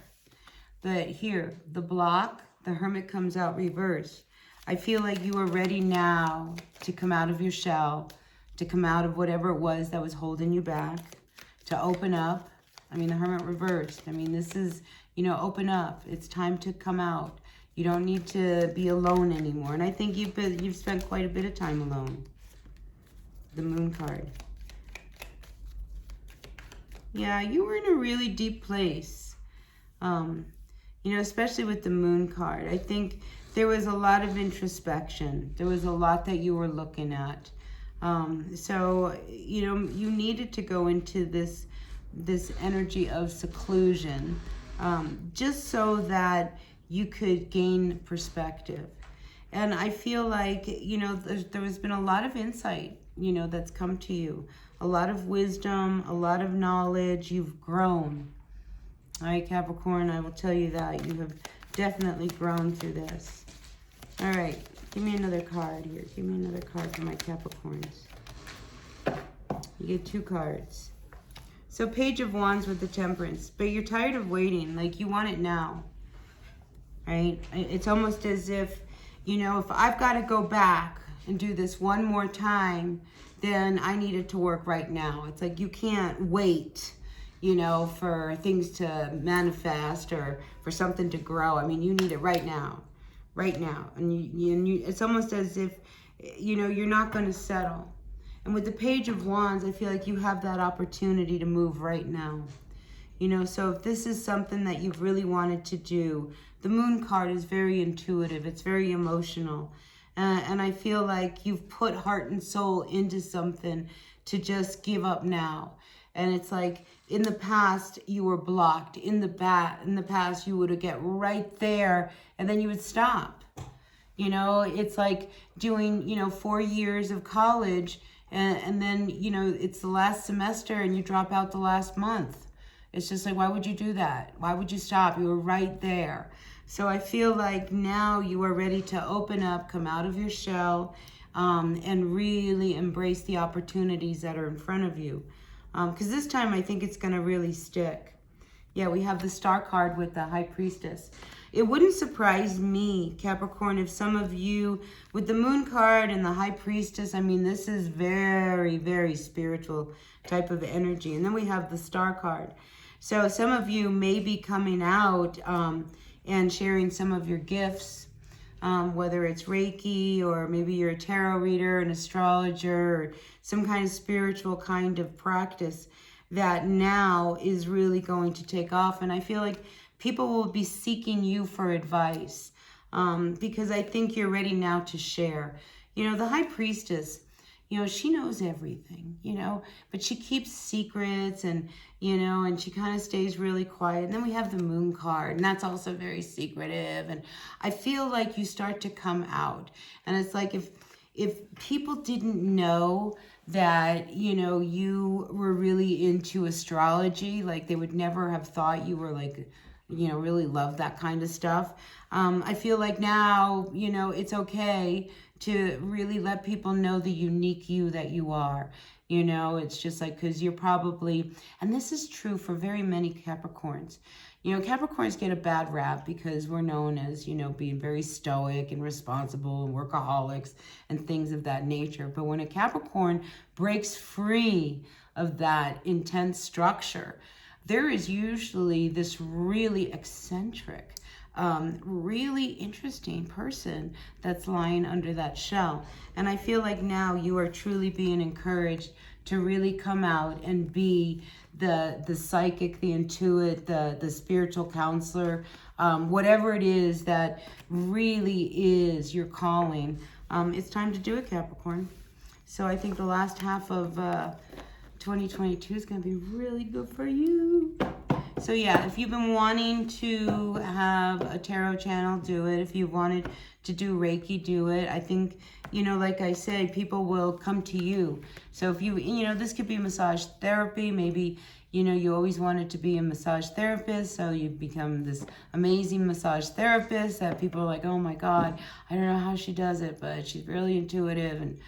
But here, the block, the Hermit comes out reversed. I feel like you are ready now to come out of your shell, to come out of whatever it was that was holding you back, to open up. I mean, the Hermit reversed. I mean, this is, you know, open up. It's time to come out. You don't need to be alone anymore. And I think you've spent quite a bit of time alone. The Moon card. Yeah, you were in a really deep place. You know, especially with the Moon card. I think there was a lot of introspection. There was a lot that you were looking at. So, you know, you needed to go into this energy of seclusion, just so that you could gain perspective. And I feel like, you know, there has been a lot of insight, you know, that's come to you. A lot of wisdom, a lot of knowledge. You've grown. All right, Capricorn, I will tell you that. You have definitely grown through this. All right, give me another card here. Give me another card for my Capricorns. You get 2 cards. So Page of Wands with the Temperance. But you're tired of waiting. Like, you want it now. Right? It's almost as if, you know, if I've got to go back and do this one more time, then I need it to work right now. It's like you can't wait, you know, for things to manifest or for something to grow. I mean, you need it right now. Right now. And you it's almost as if, you know, you're not going to settle. And with the Page of Wands, I feel like you have that opportunity to move right now. You know, so if this is something that you've really wanted to do, the Moon card is very intuitive. It's very emotional. And I feel like you've put heart and soul into something to just give up now. And it's like in the past, you were blocked. In the past, you would get right there and then you would stop. You know, it's like doing, you know, 4 years of college and then, you know, it's the last semester and you drop out the last month. It's just like, why would you do that? Why would you stop? You were right there. So I feel like now you are ready to open up, come out of your shell, and really embrace the opportunities that are in front of you. Because this time I think it's going to really stick. Yeah, we have the Star card with the High Priestess. It wouldn't surprise me, Capricorn, if some of you, with the Moon card and the High Priestess, I mean, this is very, very spiritual type of energy. And then we have the Star card. So some of you may be coming out and sharing some of your gifts, whether it's Reiki or maybe you're a tarot reader, an astrologer, or some kind of spiritual kind of practice that now is really going to take off. And I feel like people will be seeking you for advice because I think you're ready now to share. You know, the High Priestess, you know, she knows everything, you know, but she keeps secrets and, you know, and she kind of stays really quiet. And then we have the Moon card, and that's also very secretive. And I feel like you start to come out. And it's like if if people didn't know that, you know, you were really into astrology, like they would never have thought you were like, you know, really love that kind of stuff. I feel like now, you know, it's okay to really let people know the unique you that you are. You know, it's just like, because you're probably, and this is true for very many Capricorns. You know, Capricorns get a bad rap because we're known as, you know, being very stoic and responsible and workaholics and things of that nature. But when a Capricorn breaks free of that intense structure, there is usually this really eccentric, really interesting person that's lying under that shell. And I feel like now you are truly being encouraged to really come out and be the psychic, the intuit, the spiritual counselor, whatever it is that really is your calling. It's time to do it, Capricorn. So I think the last half of 2022 is going to be really good for you. So yeah, if you've been wanting to have a tarot channel, do it. If you wanted to do Reiki, do it. I think, you know, like I said, people will come to you. So if you know, this could be massage therapy. Maybe, you know, you always wanted to be a massage therapist, so you become this amazing massage therapist that people are like, oh my God, I don't know how she does it, but she's really intuitive. And,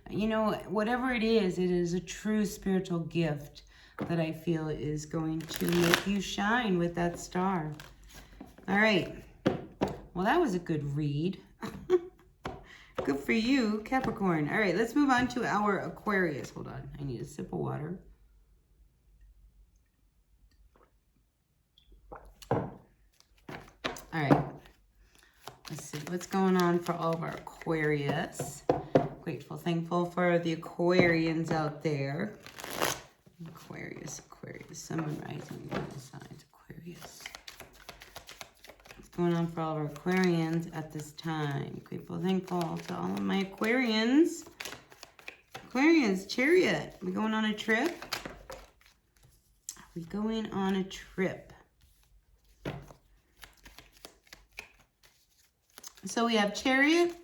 you know, whatever it is a true spiritual gift that I feel is going to make you shine with that star. All right. Well, that was a good read. Good for you, Capricorn. All right, let's move on to our Aquarius. Hold on. I need a sip of water. All right. Let's see what's going on for all of our Aquarius. Grateful, thankful for the Aquarians out there. Aquarius, Sun, Moon, Rising, signs, Aquarius. What's going on for all of our Aquarians at this time? Grateful, thankful to all of my Aquarians. Aquarians, Chariot. Are we going on a trip? Are we going on a trip? So we have Chariot,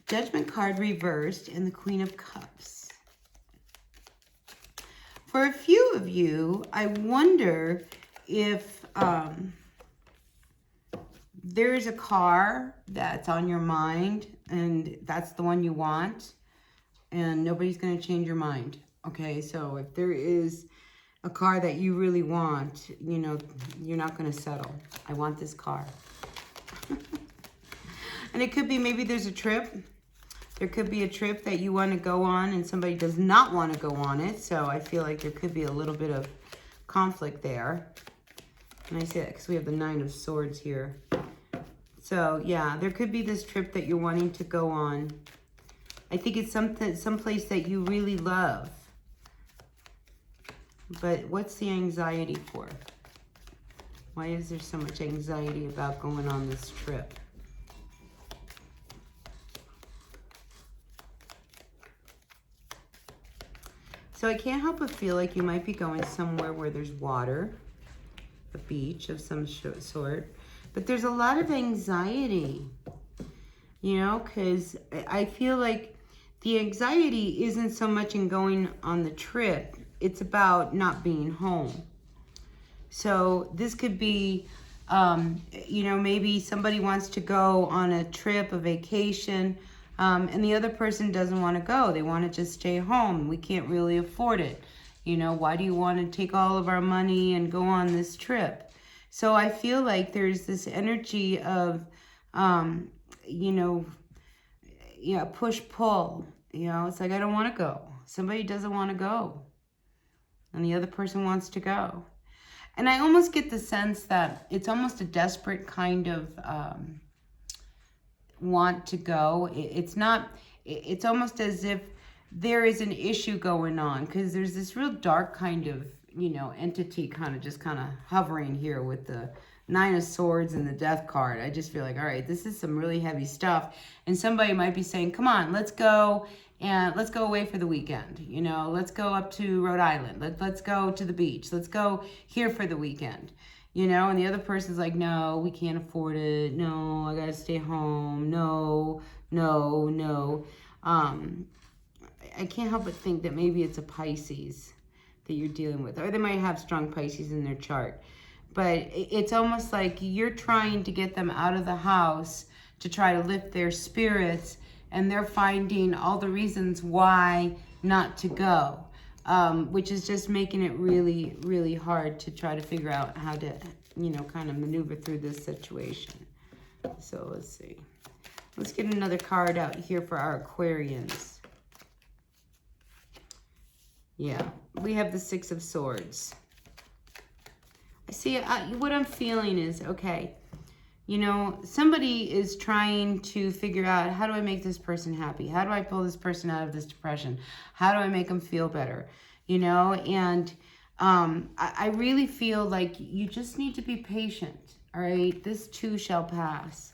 Judgment card reversed, and the Queen of Cups. For a few of you, I wonder if there's a car that's on your mind and that's the one you want and nobody's going to change your mind. Okay, so if there is a car that you really want, you know, you're not going to settle. I want this car. And it could be maybe there's a trip. There could be a trip that you want to go on and somebody does not want to go on it. So I feel like there could be a little bit of conflict there. And I say that because we have the Nine of Swords here. So yeah, there could be this trip that you're wanting to go on. I think it's someplace that you really love. But what's the anxiety for? Why is there so much anxiety about going on this trip? So I can't help but feel like you might be going somewhere where there's water, a beach of some sort, but there's a lot of anxiety, you know, because I feel like the anxiety isn't so much in going on the trip, it's about not being home. So this could be, you know, maybe somebody wants to go on a trip, a vacation, and the other person doesn't want to go. They want to just stay home. We can't really afford it. You know, why do you want to take all of our money and go on this trip? So I feel like there's this energy of, you know, yeah, push-pull. You know, it's like, I don't want to go. Somebody doesn't want to go. And the other person wants to go. And I almost get the sense that it's almost a desperate kind of want to go. It's not, it's almost as if there is an issue going on because there's this real dark kind of, you know, entity kind of hovering here with the Nine of Swords and the Death card. I just feel like, all right, this is some really heavy stuff. And somebody might be saying, come on, let's go and let's go away for the weekend. You know, let's go up to Rhode Island. Let's go to the beach. Let's go here for the weekend. You know, and the other person's like, no, we can't afford it. No, I gotta stay home. No, no, no. I can't help but think that maybe it's a Pisces that you're dealing with, or they might have strong Pisces in their chart. But it's almost like you're trying to get them out of the house to try to lift their spirits, and they're finding all the reasons why not to go, which is just making it really, really hard to try to figure out how to, you know, kind of maneuver through this situation. So let's see. Let's get another card out here for our Aquarians. Yeah, we have the Six of Swords. I see, what I'm feeling is, okay, you know, somebody is trying to figure out, how do I make this person happy? How do I pull this person out of this depression? How do I make them feel better? You know, and I really feel like you just need to be patient, all right? This too shall pass.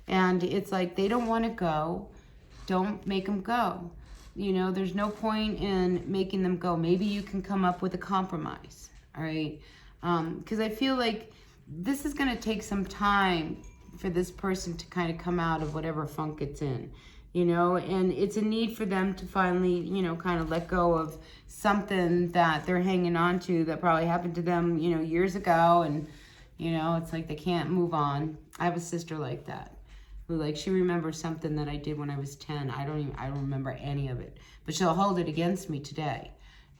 And it's like, they don't want to go. Don't make them go. You know, there's no point in making them go. Maybe you can come up with a compromise, all right? Because I feel like this is going to take some time for this person to kind of come out of whatever funk it's in, you know, and it's a need for them to finally, you know, kind of let go of something that they're hanging on to that probably happened to them, you know, years ago. And, you know, it's like they can't move on. I have a sister like that, who, like, she remembers something that I did when I was 10. I don't remember any of it, but she'll hold it against me today,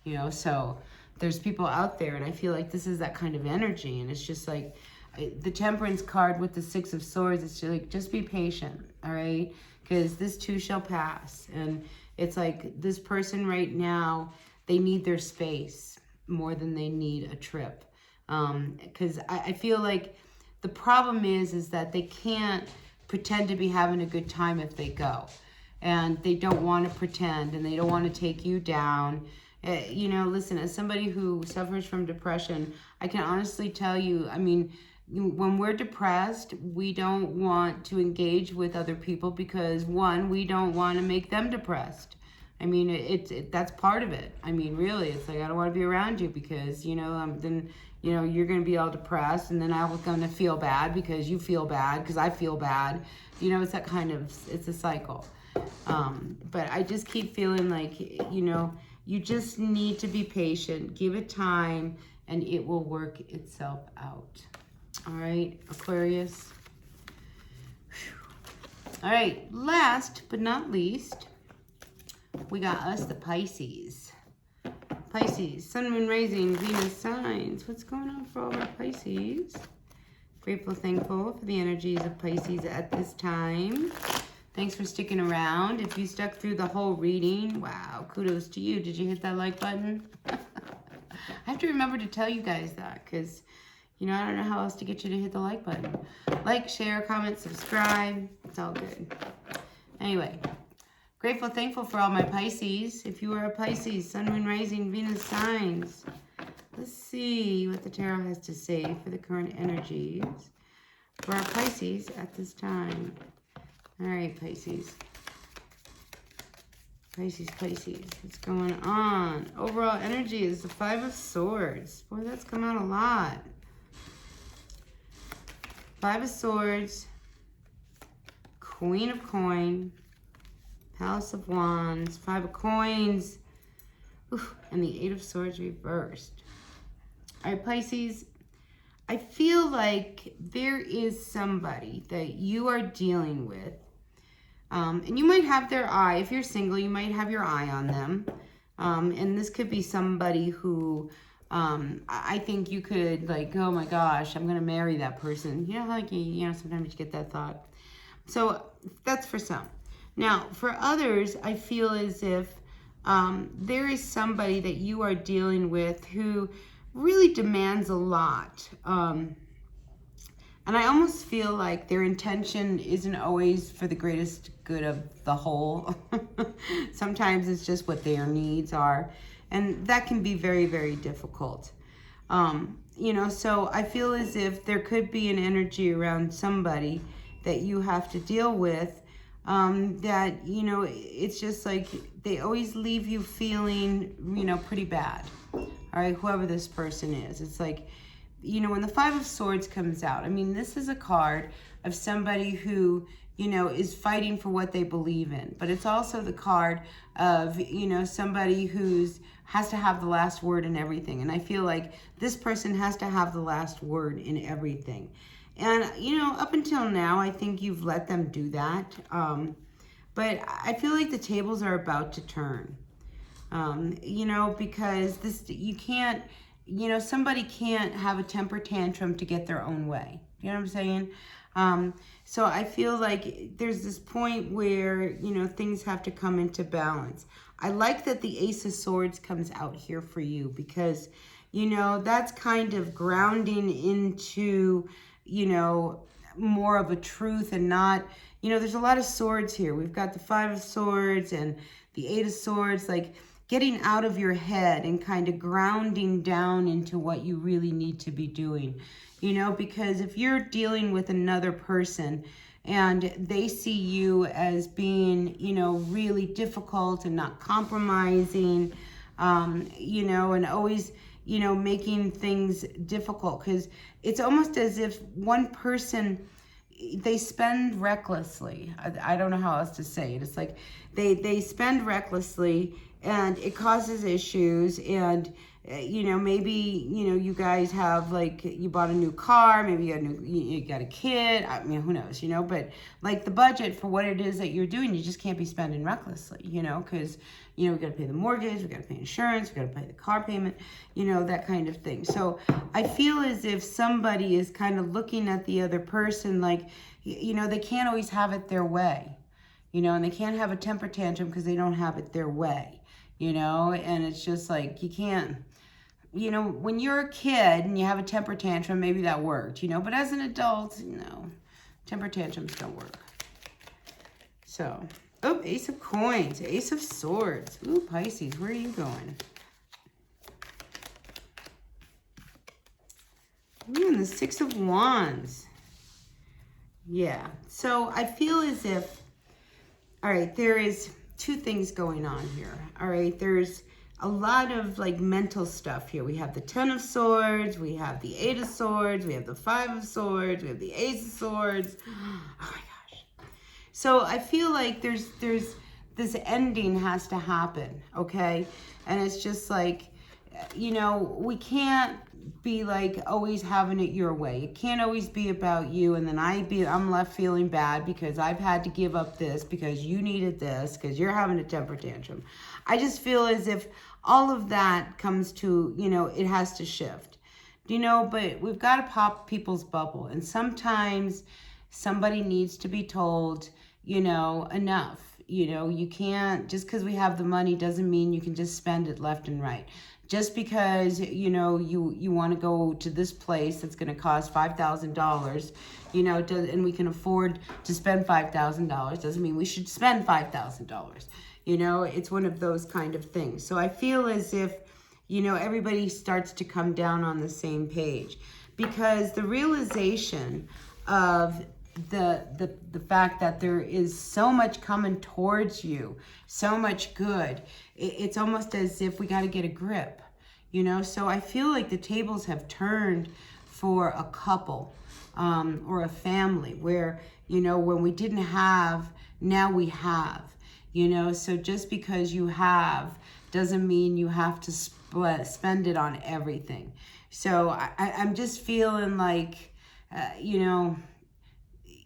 you know. So there's people out there, and I feel like this is that kind of energy. And it's just like the Temperance card with the Six of Swords. It's just like, just be patient, all right? Because this too shall pass. And it's like this person right now, they need their space more than they need a trip. Because I feel like the problem is that they can't pretend to be having a good time if they go. And they don't want to pretend, and they don't want to take you down. You know, listen, as somebody who suffers from depression, I can honestly tell you, I mean, when we're depressed, we don't want to engage with other people because, one, we don't want to make them depressed. I mean, that's part of it. I mean, really, it's like, I don't want to be around you because, you know, then, you know, you're going to be all depressed, and then I'm going to feel bad because you feel bad because I feel bad. You know, it's that kind of, it's a cycle. But I just keep feeling like, you know, you just need to be patient, give it time, and it will work itself out. All right, Aquarius. Whew. All right, last but not least, we got us, the Pisces. Pisces, Sun, Moon, Rising, Venus signs. What's going on for all our Pisces? Grateful, thankful for the energies of Pisces at this time. Thanks for sticking around. If you stuck through the whole reading, wow, kudos to you. Did you hit that like button? I have to remember to tell you guys that because, you know, I don't know how else to get you to hit the like button. Like, share, comment, subscribe. It's all good. Anyway, grateful, thankful for all my Pisces. If you are a Pisces, Sun, Moon, Rising, Venus signs. Let's see what the tarot has to say for the current energies for our Pisces at this time. All right, Pisces. Pisces. What's going on? Overall energy is the Five of Swords. Boy, that's come out a lot. Five of Swords. Queen of Coin. Palace of Wands. Five of Coins. Oof, and the Eight of Swords reversed. All right, Pisces. I feel like there is somebody that you are dealing with. And you might have their eye. If you're single, you might have your eye on them. And this could be somebody who I think you could, like, oh my gosh, I'm going to marry that person. You know, like, you know, sometimes you get that thought. So that's for some. Now, for others, I feel as if there is somebody that you are dealing with who really demands a lot. And I almost feel like their intention isn't always for the greatest good of the whole. Sometimes it's just what their needs are. And that can be very, very difficult. You know, so I feel as if there could be an energy around somebody that you have to deal with that, you know, it's just like they always leave you feeling, you know, pretty bad. All right, whoever this person is. It's like you know, when the Five of Swords comes out, I mean, this is a card of somebody who, you know, is fighting for what they believe in. But it's also the card of, you know, somebody who's has to have the last word in everything. And I feel like this person has to have the last word in everything. And, you know, up until now, I think you've let them do that. But I feel like the tables are about to turn. You know, because you can't, you know, somebody can't have a temper tantrum to get their own way. You know what I'm saying? So I feel like there's this point where, you know, things have to come into balance. I like that the Ace of Swords comes out here for you because, you know, that's kind of grounding into, you know, more of a truth and not, you know, there's a lot of swords here. We've got the Five of Swords and the Eight of Swords, like getting out of your head and kind of grounding down into what you really need to be doing, you know, because if you're dealing with another person and they see you as being, you know, really difficult and not compromising, you know, and always, you know, making things difficult, because it's almost as if one person, they spend recklessly. I don't know how else to say it. It's like they spend recklessly and it causes issues. And, you know, maybe, you know, you guys have like, you bought a new car, maybe you got a kid. I mean, who knows, you know, but like the budget for what it is that you're doing, you just can't be spending recklessly, you know, because, you know, we got to pay the mortgage, we got to pay insurance, we got to pay the car payment, you know, that kind of thing. So I feel as if somebody is kind of looking at the other person like, you know, they can't always have it their way, you know, and they can't have a temper tantrum because they don't have it their way, you know, and it's just like, you can't, you know, when you're a kid and you have a temper tantrum, maybe that worked, you know, but as an adult, no, temper tantrums don't work. So, oh, Ace of Coins, Ace of Swords. Ooh, Pisces, where are you going? Ooh, and the Six of Wands. Yeah, so I feel as if, all right, there is two things going on here. All right, there's a lot of like mental stuff here. We have the Ten of Swords, we have the Eight of Swords, we have the Five of Swords, we have the Ace of Swords. Oh my gosh. So I feel like there's this ending has to happen, okay? And it's just like, you know, we can't be like always having it your way. It can't always be about you and then I'm left feeling bad because I've had to give up this because you needed this because you're having a temper tantrum. I just feel as if all of that comes to, you know, it has to shift. You know, but we've got to pop people's bubble, and sometimes somebody needs to be told, you know, enough. You know, you can't, just because we have the money doesn't mean you can just spend it left and right. Just because, you know, you want to go to this place that's going to cost $5,000, you know, and we can afford to spend $5,000 doesn't mean we should spend $5,000. You know, it's one of those kind of things. So I feel as if, you know, everybody starts to come down on the same page, because the realization of the fact that there is so much coming towards you, so much good, it's almost as if we got to get a grip, you know. So I feel like the tables have turned for a couple or a family where, you know, when we didn't have, now we have, you know. So just because you have doesn't mean you have to spend it on everything. So I'm just feeling like, you know,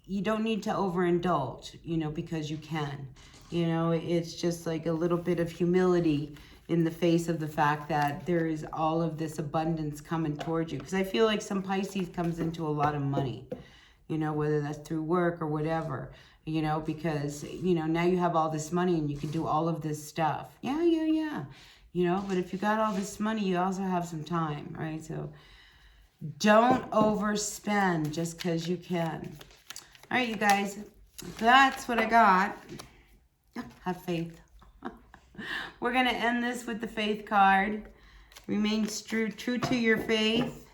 you don't need to overindulge, you know, because you can. You know, it's just like a little bit of humility in the face of the fact that there is all of this abundance coming towards you. Because I feel like some Pisces comes into a lot of money, you know, whether that's through work or whatever, you know, because, you know, now you have all this money and you can do all of this stuff. Yeah. You know, but if you got all this money, you also have some time, right? So don't overspend just because you can. All right, you guys, that's what I got. Have faith. We're going to end this with the faith card. Remain true to your faith.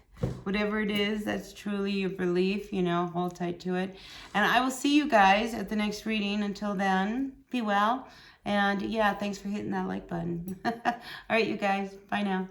Whatever it is that's truly your belief, you know, hold tight to it. And I will see you guys at the next reading. Until then, be well. And yeah, thanks for hitting that like button. All right, you guys, bye now.